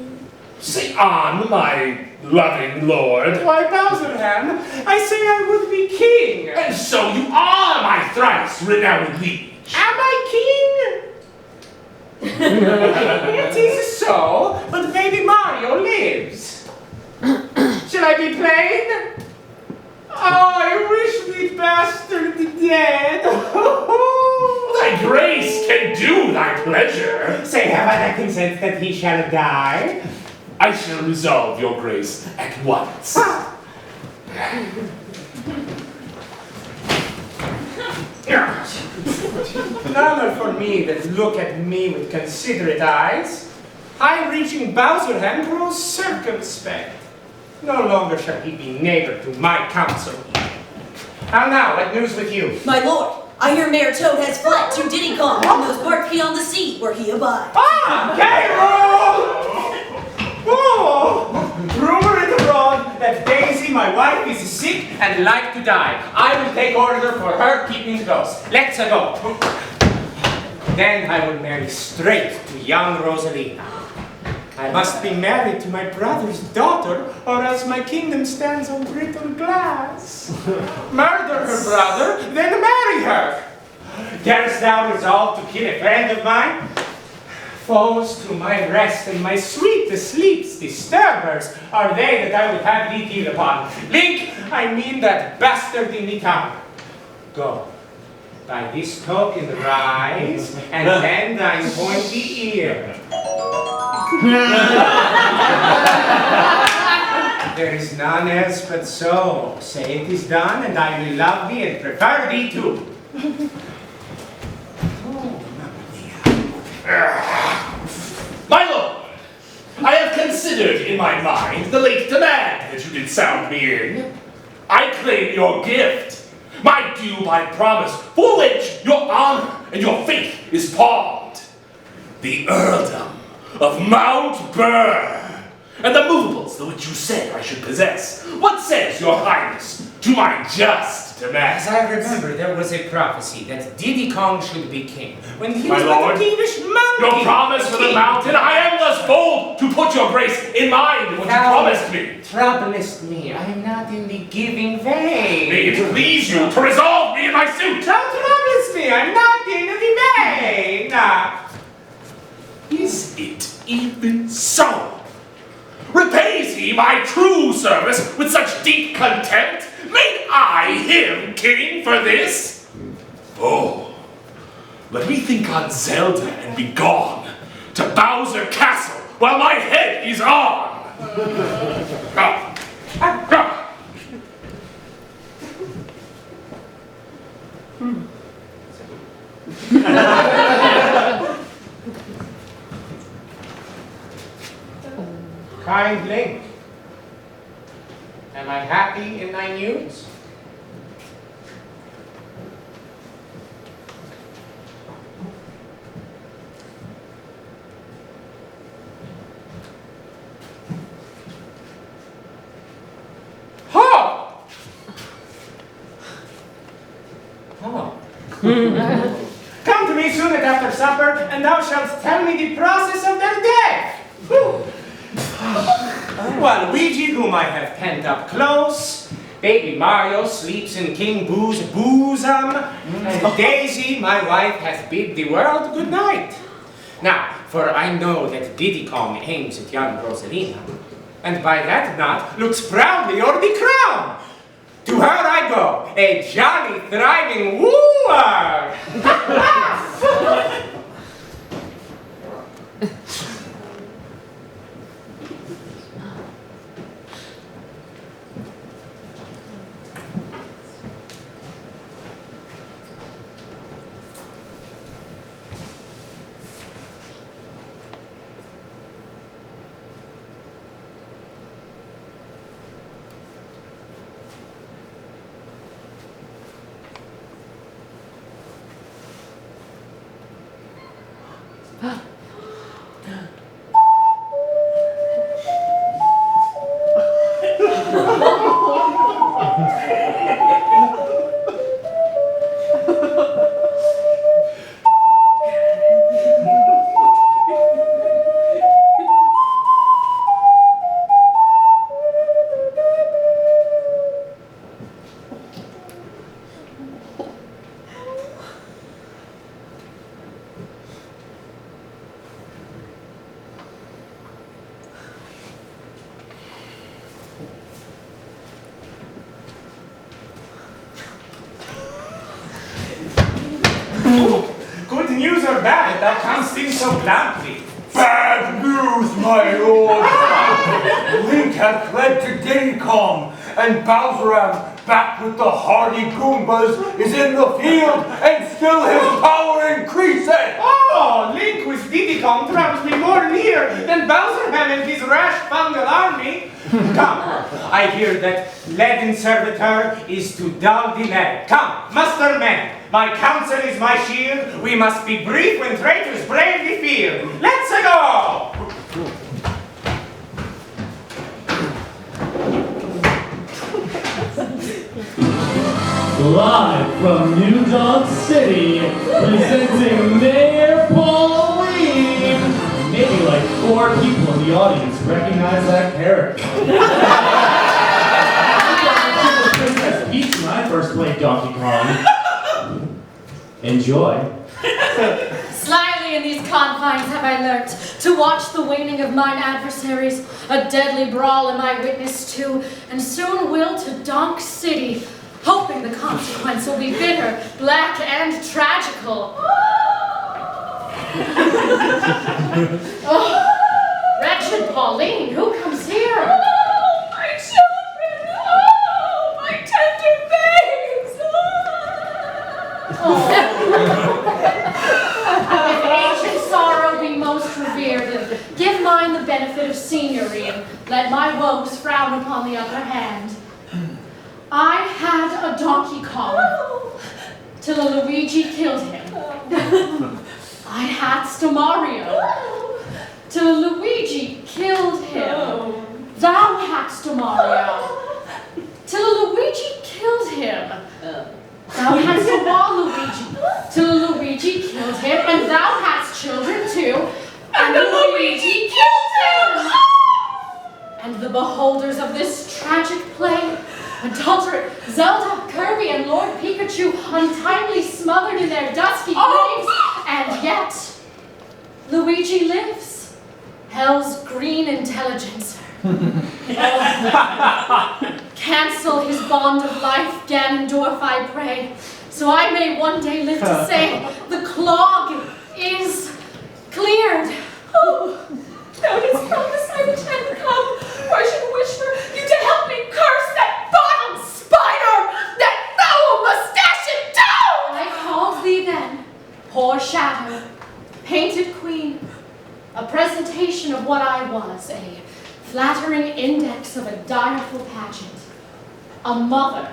Say on, my loving lord. Why, Bowserham, I say I would be king. And so you are my thrice renowned liege. Am I king? It is so, but baby Mario lives. Shall I be plain? I wish the bastard dead. Thy grace can do thy pleasure. Say, have I the consent that he shall die? I shall resolve your grace at once. None for me that look at me with considerate eyes. High-reaching Bowserham grows circumspect. No longer shall he be neighbor to my counsel. How now, what news with you? My lord, I hear Mayor Toad has fled to Diddy Kong and those bark beyond the sea where he abides. Ah, Cairo! Oh, rumor in the road that Daisy, my wife, is sick and like to die. I will take order for her keeping close. Let's go. Then I will marry straight to young Rosalina. I must be married to my brother's daughter, or else my kingdom stands on brittle glass. Murder her brother, then marry her. Darest thou resolve to kill a friend of mine? Foes to my rest and my sweetest sleeps disturbers are they that I would have thee kill upon. Link, I mean that bastard in the town. Go. By this token rise, and then thine pointy ear. There is none else but so. Say it is done, and I will love thee and prefer thee too. My lord, I have considered in my mind the late demand that you did sound me in. I claim your gift, my due by promise, for which your honor and your faith is pawned. The earldom of Mount Burr, and the movables the which you said I should possess. What says your highness to my just demand? As I remember, there was a prophecy that Diddy Kong should be king, when he My was lord, but a thievish monkey. Your promise for the mountain, I am thus bold to put your grace in mind what you promised me. Troublest me, I am not in the giving vein. May it please you to resolve me in my suit. Troublest me, I'm not in the vein. Is it even so? Repays he my true service with such deep contempt? Made I him king for this? Oh, let me think on Zelda and be gone to Bowser Castle while my head is on. Kind Link, am I happy in thy news? Ho! Oh. Come to me soon after supper, and thou shalt tell me the process of their death. Whew. While Luigi, whom I have pent up close, baby Mario sleeps in King Boo's bosom, and Daisy, my wife, hath bid the world good night. Now, for I know that Diddy Kong aims at young Rosalina, and by that knot looks proudly o'er the crown. To her I go, a jolly, thriving wooer. that thou canst in so bluntly? Bad news, my lord! Link hath fled to Diddy Kong, and Bowserham, back with the hardy Goombas, is in the field, and still his power increaseth! Oh, Link with Diddy Kong travels me more near than Bowserham and his rash fungal army. Come, I hear that leaden servitor is to dull delay. Come, muster men. My counsel is my shield. We must be brief when traitors bravely field. Let's go! Live from New Dog City, presenting Mayor Pauline. Maybe like 4 people in the audience recognize that character. Princess Peach when I first played Donkey Kong. Enjoy. Slyly in these confines have I lurked, to watch the waning of mine adversaries. A deadly brawl am I witness to, and soon will to Donk City, hoping the consequence will be bitter, black, and tragical. Oh, wretched Pauline, who comes here? Oh, my children! Oh, my tender babes! Oh. If ancient sorrow be most revered, give mine the benefit of seniority, and let my woes frown upon the upper hand. I had a Donkey Kong, till a Luigi killed him. I had Mario, till a Luigi killed him. Thou hadst Mario, till a Luigi killed him. Thou hadst a Waluigi, till a Luigi killed him, and thou hadst children too, and the Luigi killed him. And the beholders of this tragic play, adulterate Zelda, Kirby, and Lord Pikachu, untimely smothered in their dusky graves, and yet Luigi lives, hell's green intelligencer. Cancel his bond of life, Ganondorf, I pray, so I may one day live to say, the clog is cleared. Oh, thou didst promise I would time come, for I should wish for you to help me curse that bottom spider, that foul-mustached toad! I called thee then, poor shadow, painted queen, a presentation of what I was, a flattering index of a direful pageant, a mother,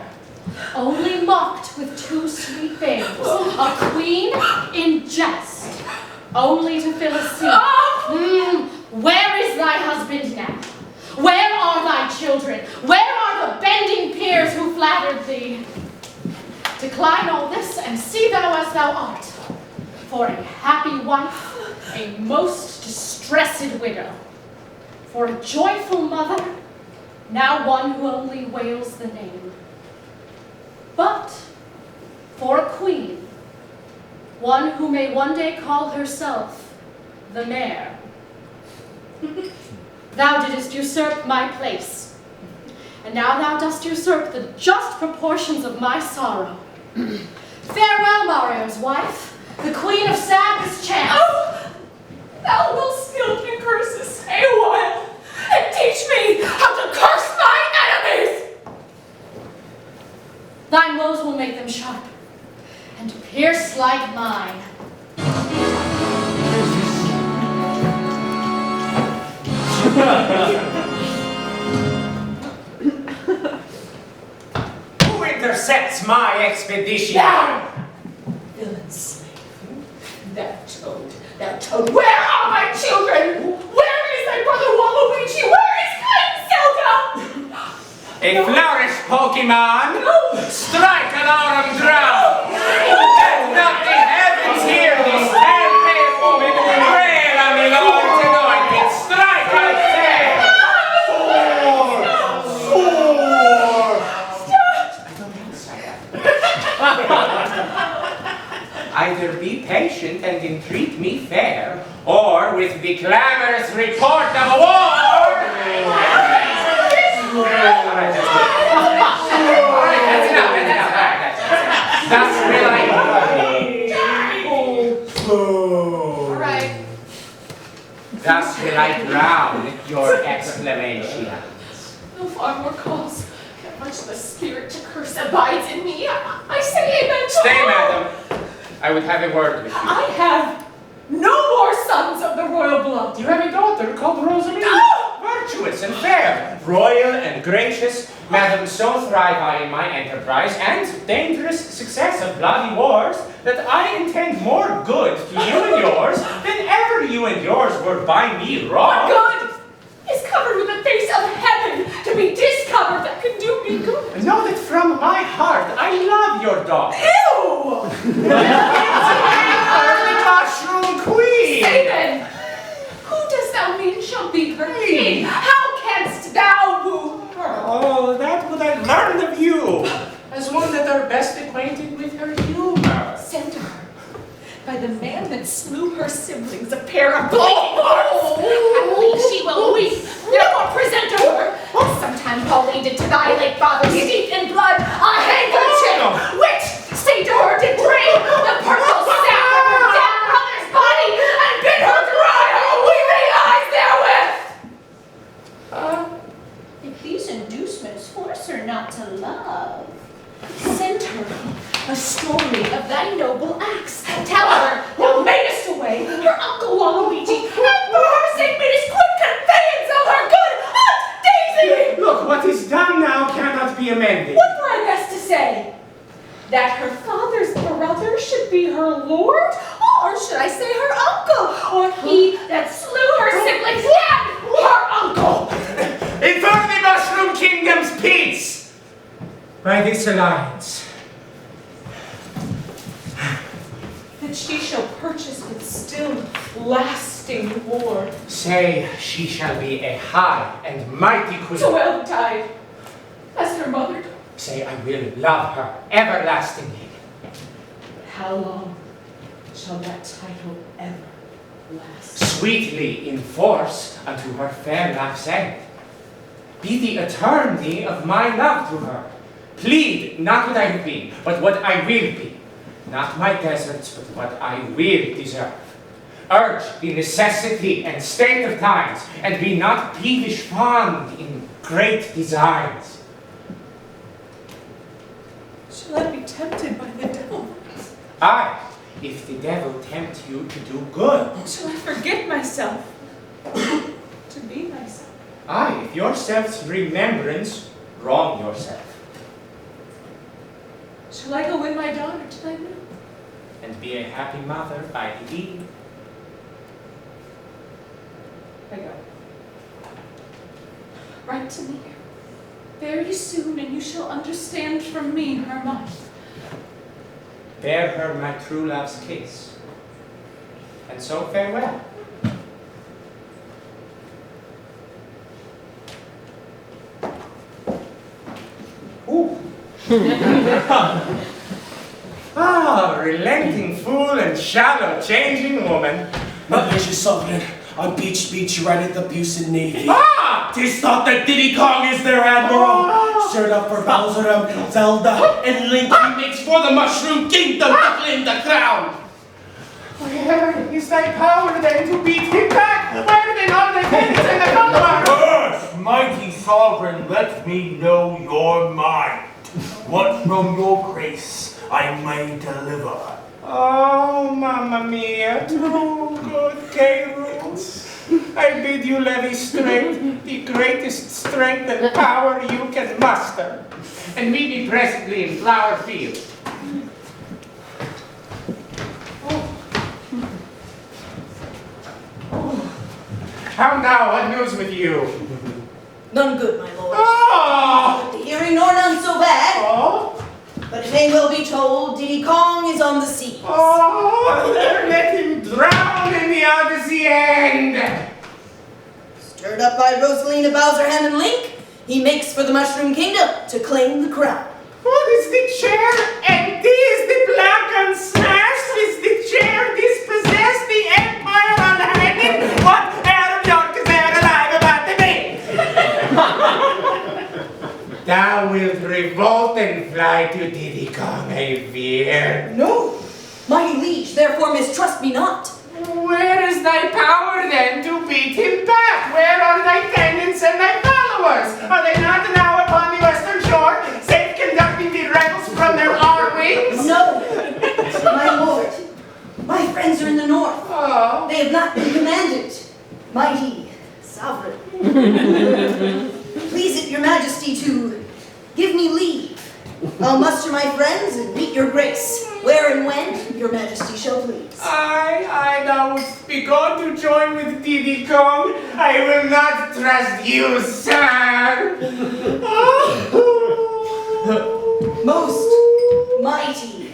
only mocked with 2 sweet babes, a queen in jest, only to fill a seat. Where is thy husband now? Where are thy children? Where are the bending peers who flattered thee? Decline all this, and see thou as thou art, for a happy wife, a most distressed widow, for a joyful mother, now one who only wails the name. But for a queen, one who may one day call herself the mayor. Thou didst usurp my place, and now thou dost usurp the just proportions of my sorrow. Farewell, Mario's wife, the queen of sadness chance. Oh, thou wilt still can curses, stay a while, and teach me how to curse my enemies! Thy woes will make them sharp, and pierce like mine. Who intercepts my expedition? Thou, villain slave, thou toad, where are my children? Where is thy brother Waluigi? Where is kind Zelda? A flourish, Pokemon! Strike alarm drum! Let not the heavens hear this telltale woman rail on the Lord's anointed! Strike, I say! Either be patient and entreat me fair, or with the clamorous report of a war! No far more cause. Yet much the spirit to curse abides in me. I say amen to Stay, all. madam. I would have a word with you. I have no more sons of the royal blood. You have a daughter called Rosalie. Virtuous and fair, royal and gracious. Madam, so thrive I in my enterprise and dangerous success of bloody wars that I intend more good to you and yours than ever you and yours were by me wrong. What good is covered with the face of heaven to be discovered that can do me good? Know that from my heart I love your daughter. Ew! The mushroom queen. Say then, who dost thou mean shall be her king? How canst thou woo her? Oh, that would I learn of you, as one that are best acquainted with her humor. Send to her by the man that slew her siblings, a pair of bleeding hearts. Happily she will weep. Therefore present to her. Sometime Pauline did to thy late father steeped in blood a handkerchief, which, say to her, did drain the purple sap from her dead brother's body and bid her dry her weeping eyes therewith. If these inducements force her not to love, send her a story of thy noble acts. Tell her thou madest away her uncle Luigi, and for her sake madest quick conveyance of her good Aunt Daisy. Look, what is done now cannot be amended. What were I best to say? That her father's brother should be her lord? Or should I say her uncle? Or he that slew her siblings and her uncle? Infer the Mushroom Kingdom's peace by this alliance. That she shall purchase with still lasting reward. Say she shall be a high and mighty queen. So well died, as her mother died. Say I will love her everlastingly. How long shall that title ever last? Sweetly in force unto her fair life's end. Be the eternity of my love to her. Plead not what I have been, but what I will be. Not my deserts, but what I will deserve. Urge the necessity and state of times, and be not peevish fond in great designs. Shall I be tempted by the devil? Aye, if the devil tempt you to do good. Shall I forget myself to be myself? Aye, if your self-remembrance wrong yourself. Shall I go win my daughter to thy will? And be a happy mother by the deed. I go. Write to me very soon, and you shall understand from me her mind. Bear her my true love's kiss. And so farewell. Ooh. Ah, relenting fool and shallow changing woman. Malicious sovereign, on Beach right at the Buchan Navy. Ah! 'Tis thought that Diddy Kong is their admiral. Stirred up for Bowserham, Zelda, and Link. He makes for the Mushroom Kingdom to claim the crown. Where is thy power then to beat him back? Where then are the tenants and the followers? First, mighty sovereign, let me know your mind. What from your grace I may deliver. Oh, mamma mia, too good, K-Rules. I bid you levy strength, the greatest strength and power you can muster, and meet me presently in Flower Field. How now, what news with you? None good, my lord. Oh! The hearing nor none so bad. Oh! But it may well be told, Diddy Kong is on the sea. Oh, let him drown in the Odyssey end! Stirred up by Rosalie and Bowserham and Link, he makes for the Mushroom Kingdom to claim the crown. What is the chair? And this the black and smashed? Is the chair dispossessed? The empire unhanging? What out of York is there alive about the me? Thou wilt revolt and fly to Diddy Kong, I fear. No, mighty liege, therefore mistrust me not. Where is thy power then to beat him back? Where are thy tenants and thy followers? Are they not Majesty to give me leave. I'll muster my friends and meet your grace, where and when your Majesty shall please. I now would be going to join with Diddy Kong. I will not trust you, sir. Most mighty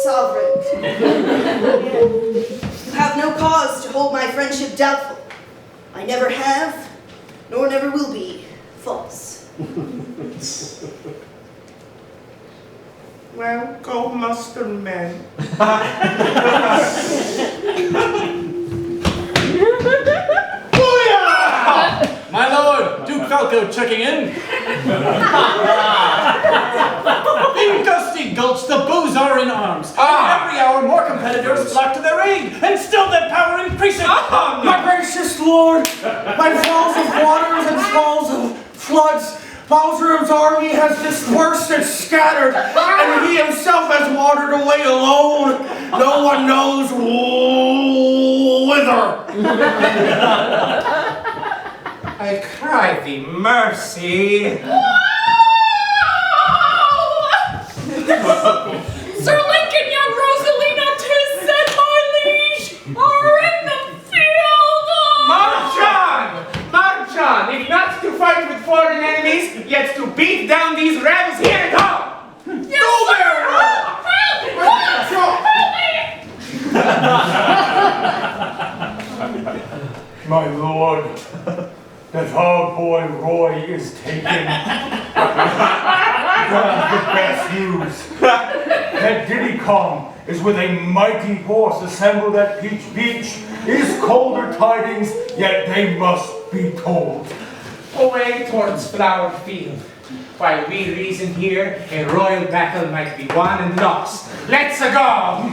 sovereign, you have no cause to hold my friendship doubtful. I never have, nor never will be, false. Well, go muster men. My lord, Duke Falco checking in. In Gusty Gulch, the boos are in arms. Every hour, more competitors flock to their aid, and still that power increasing. My gracious lord, by falls of waters and falls of floods, Bowserham's army has dispersed and scattered, and he himself has wandered away alone. No one knows whither. I cry thee mercy. Sir Lincoln, young Rosalina, 'tis said, my liege, are in the field. March on! If not to fight with foreign enemies, yet to beat down these rebels here at home! Yes, sir! Help me! My lord, that our boy Roy is taken. That's the best news. That Diddy Kong is with a mighty force assembled at Peach Beach is colder tidings, yet they must be told. Away towards Flower Field. While we reason here, a royal battle might be won and lost. Let's go!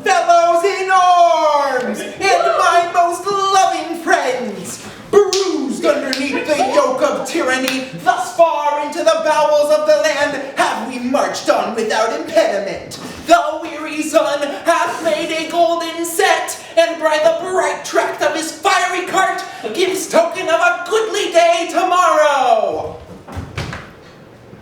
Fellows in arms, and my most loving friends, bruised underneath the yoke of tyranny, thus far into the bowels of the land have we marched on without impediment. The weary sun hath made a golden set, and by the bright tract of his fiery cart gives token of a goodly day tomorrow.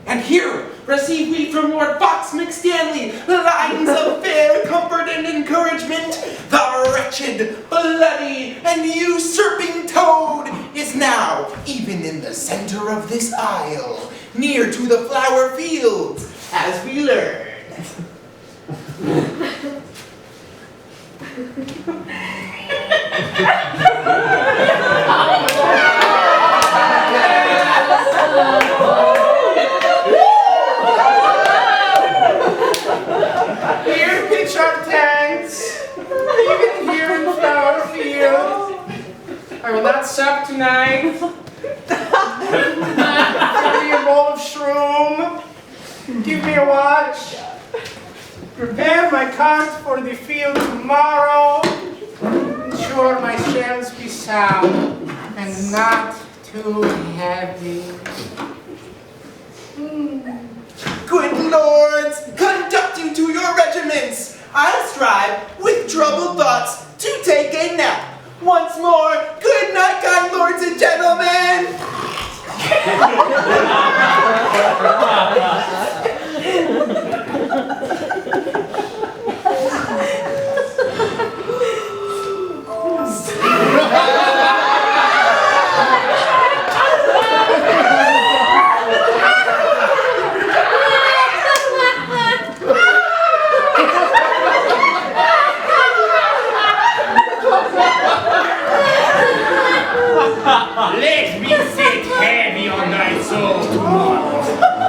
And here receive we from Lord Fox McStanley lines of fair comfort and encouragement. The wretched, bloody, and usurping toad is now even in the center of this isle, near to the flower fields, as we learn. Here pitch our tents, even here in Flower Field. I will not sup tonight. Give me a bowl of shroom. Give me a watch. Prepare my cart for the field tomorrow. Ensure my shells be sound and not too heavy. Good lords, conduct you to your regiments. I'll strive with troubled thoughts to take a nap. Once more, good night, kind lords and gentlemen. Let me sit heavy on thy soul tomorrow.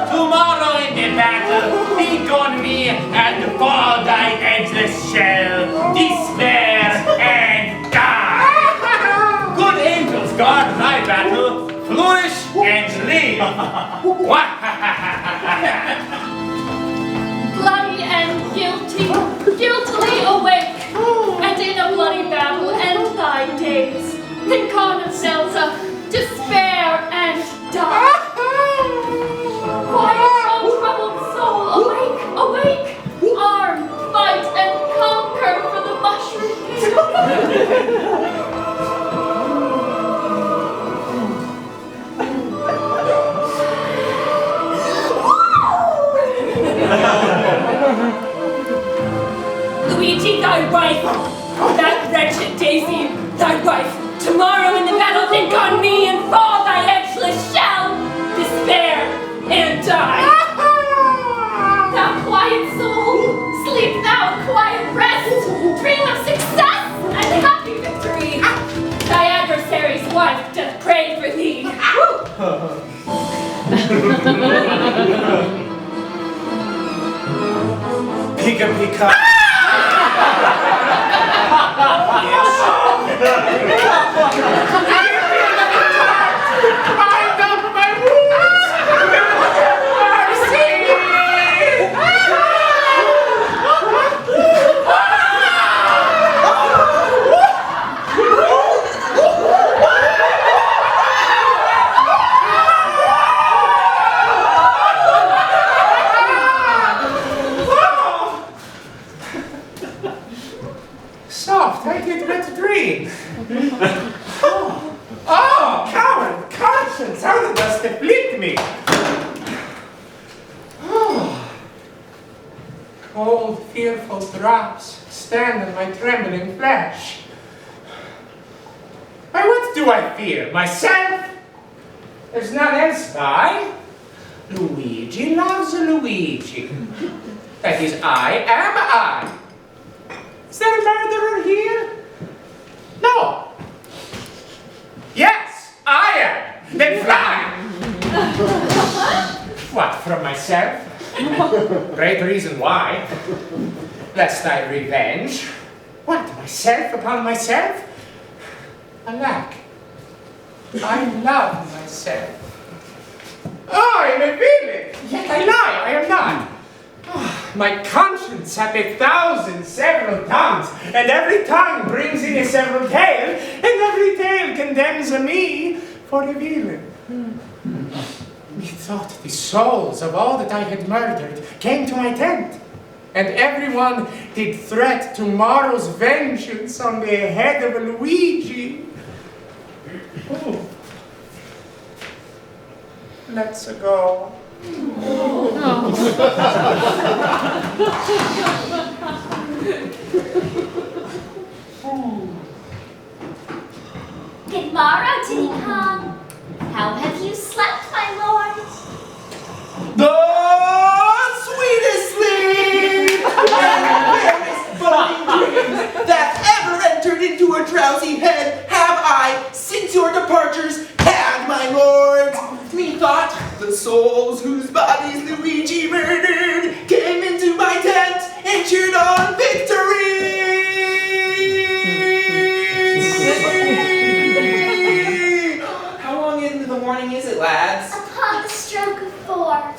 Tomorrow in the battle, think on me and fall thy edgeless shell, despair and die. Good angels guard thy battle, flourish and live. wife, that wretched Daisy, thy wife, tomorrow in the battle think on me and fall thy edgeless shell, despair and die. Thou quiet soul, sleep thou in quiet rest, dream of success and happy victory. Thy adversary's wife doth pray for thee. Pika pika. Bind up my wounds. Mercy. Soft, I did but dream. Oh, coward, conscience, how thou dost afflict me. Cold, fearful drops stand on my trembling flesh. Why, what do I fear? Myself? There's none else by. Luigi loves Luigi. That is, I am I. Is there a murderer here? No. Yes, I am. Then fly. What, from myself? Great reason why. Lest I revenge. What, myself upon myself? Alack, I love myself. Oh, I'm a villain. Yet I lie, I am not. My conscience hath 1,000 several tongues, and every tongue brings in a several tale, and every tale condemns a me for a villain. Methought the souls of all that I had murdered came to my tent, and every one did threat tomorrow's vengeance on the head of Luigi. Oh. Let's go. Good morrow, Diddy Kong. How have you slept, my lord? The sweetest sleep and fairest budding dreams that ever entered into a drowsy head have I, since your departures, had, my lord. Methought the souls whose bodies Luigi murdered came into my tent and cheered on victory. How long into the morning is it, lads? Upon the stroke of 4.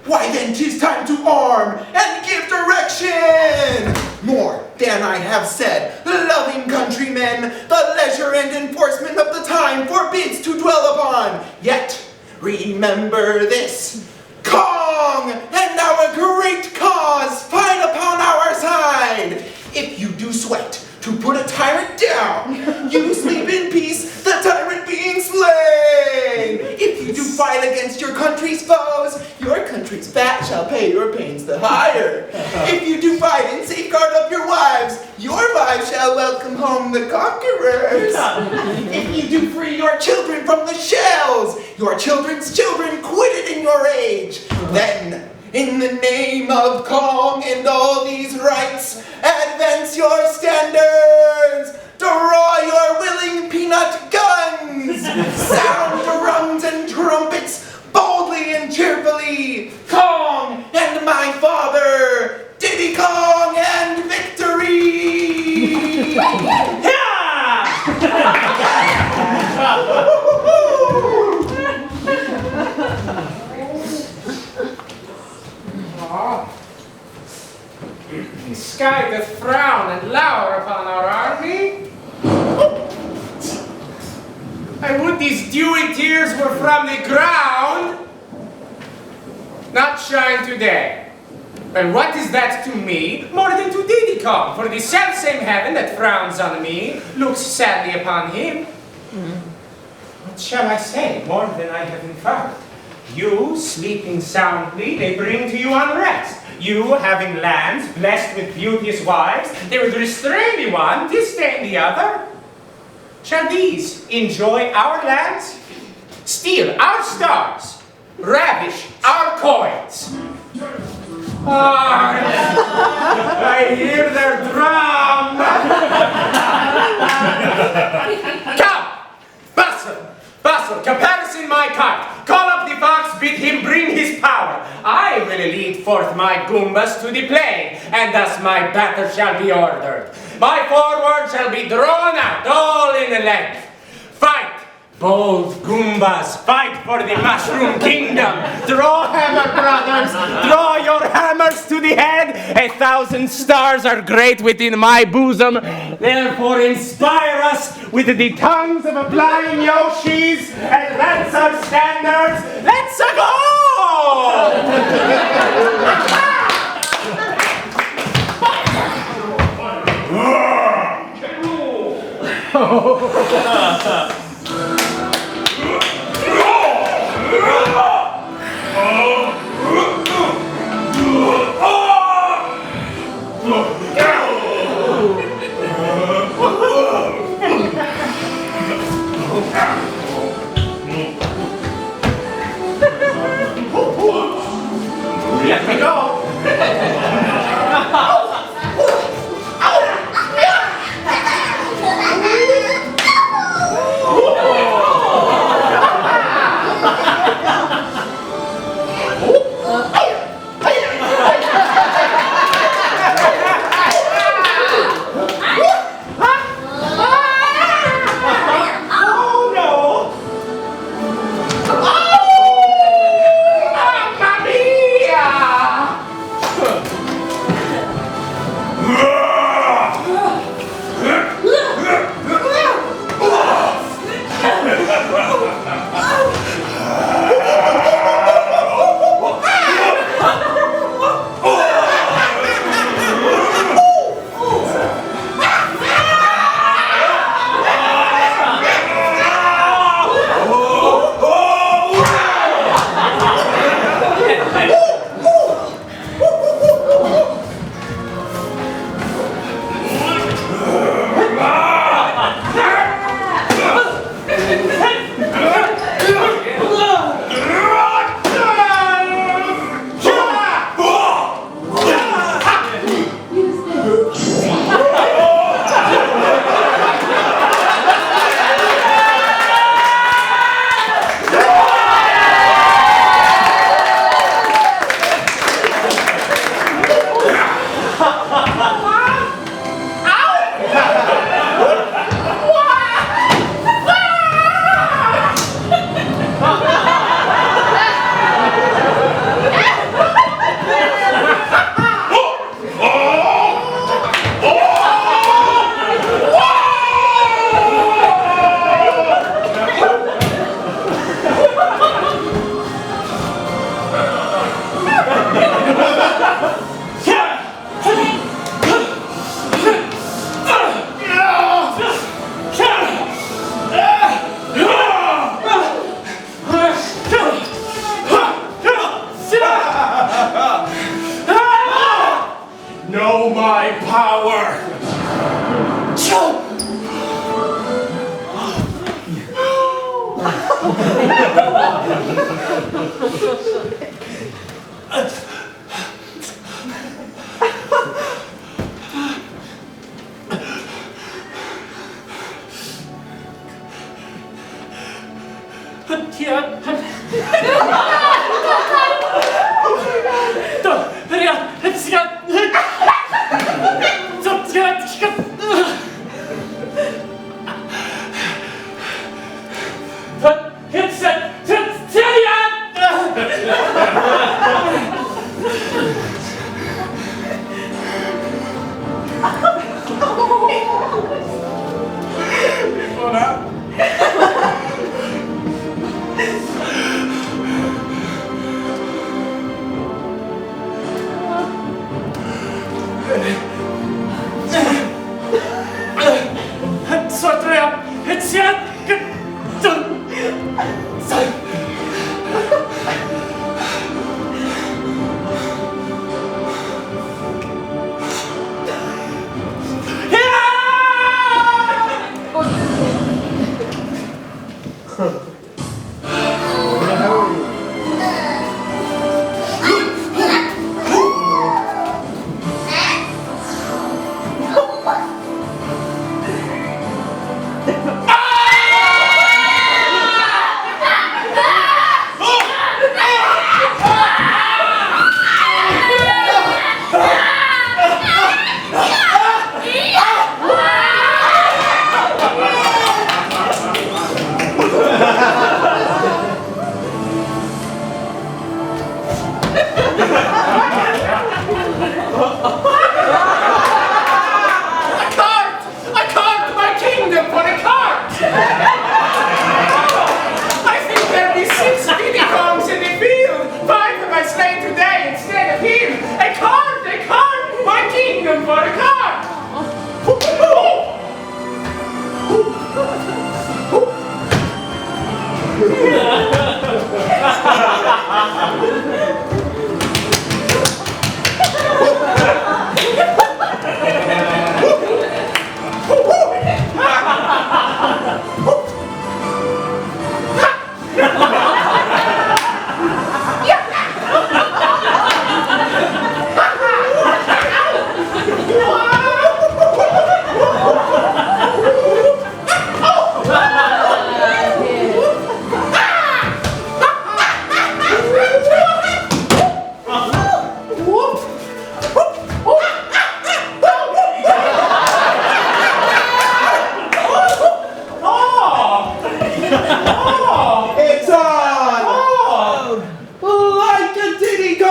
Why then 'tis time to arm and give direction! More than I have said, loving countrymen, the leisure and enforcement of the time forbids to dwell upon. Yet, remember this, Kong and our great cause fight upon our side. If you do sweat to put a tyrant down, you sleep in peace, the tyrant being slain. If you do fight against your country's foes, your country's fat shall pay your pains the higher. If you do fight in safeguard of your wives, your wives shall welcome home the conquerors. If you do free your children from the shells, your children's children quitted in your age, then, in the name of Kong and all these rights, advance your standards, draw your willing peanut guns, sound drums and trumpets boldly and cheerfully, Kong and my father, Diddy Kong and victory! The sky doth frown and lower upon our army. I would these dewy tears were from the ground, not shine today. And what is that to me more than to Diddy Kong? For the selfsame heaven that frowns on me looks sadly upon him. What shall I say more than I have inferred? You, sleeping soundly, they bring to you unrest. You, having lands blessed with beauteous wives, they would restrain the one, disdain the other. Shall these enjoy our lands, steal our stars, ravish our coins? I hear their drum! Come! Bustle, comparison my kite. Call up the fox, bid him bring his power. I will lead forth my Goombas to the plain, and thus my battle shall be ordered. My forward shall be drawn out, all in length. Fight, bold Goombas, fight for the mushroom kingdom. Draw hammer, brothers, draw your hammers to the head. 1,000 stars are great within my bosom. Therefore inspire us with the tongues of flying Yoshis, and that's our standards. Let's go! for a car! It's on! Like a Diddy Kong!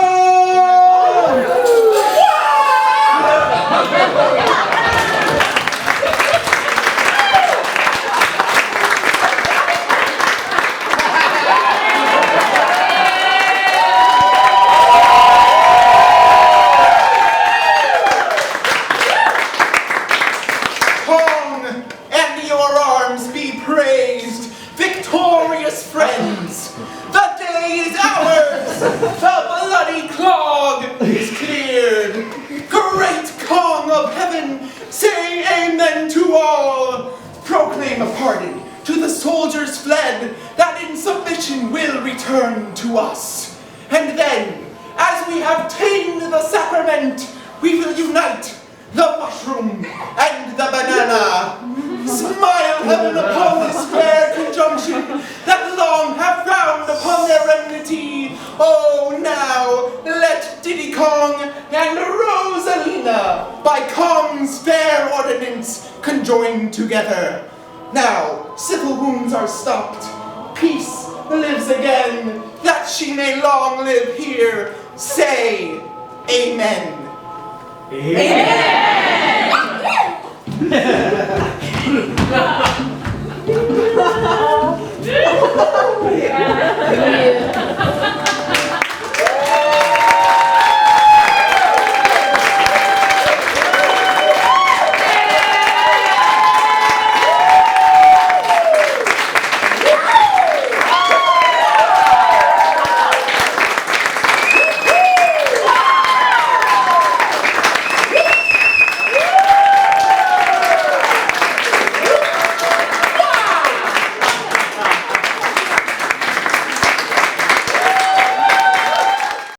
Kong, and your arms be praised, victorious friends. The day is ours. The bloody clog is cleared. Great Kong of heaven, say amen to all. Proclaim a pardon to the soldiers fled, that in submission will return to us. And then, as we have tamed the sacrament, we will unite the mushroom and the banana. Smile heaven upon this fair conjunction that long have frowned upon their enmity. Oh, now let Diddy Kong and Rosalina by Kong's fair ordinance conjoin together. Now civil wounds are stopped, peace lives again, that she may long live here. Say amen. Yeah.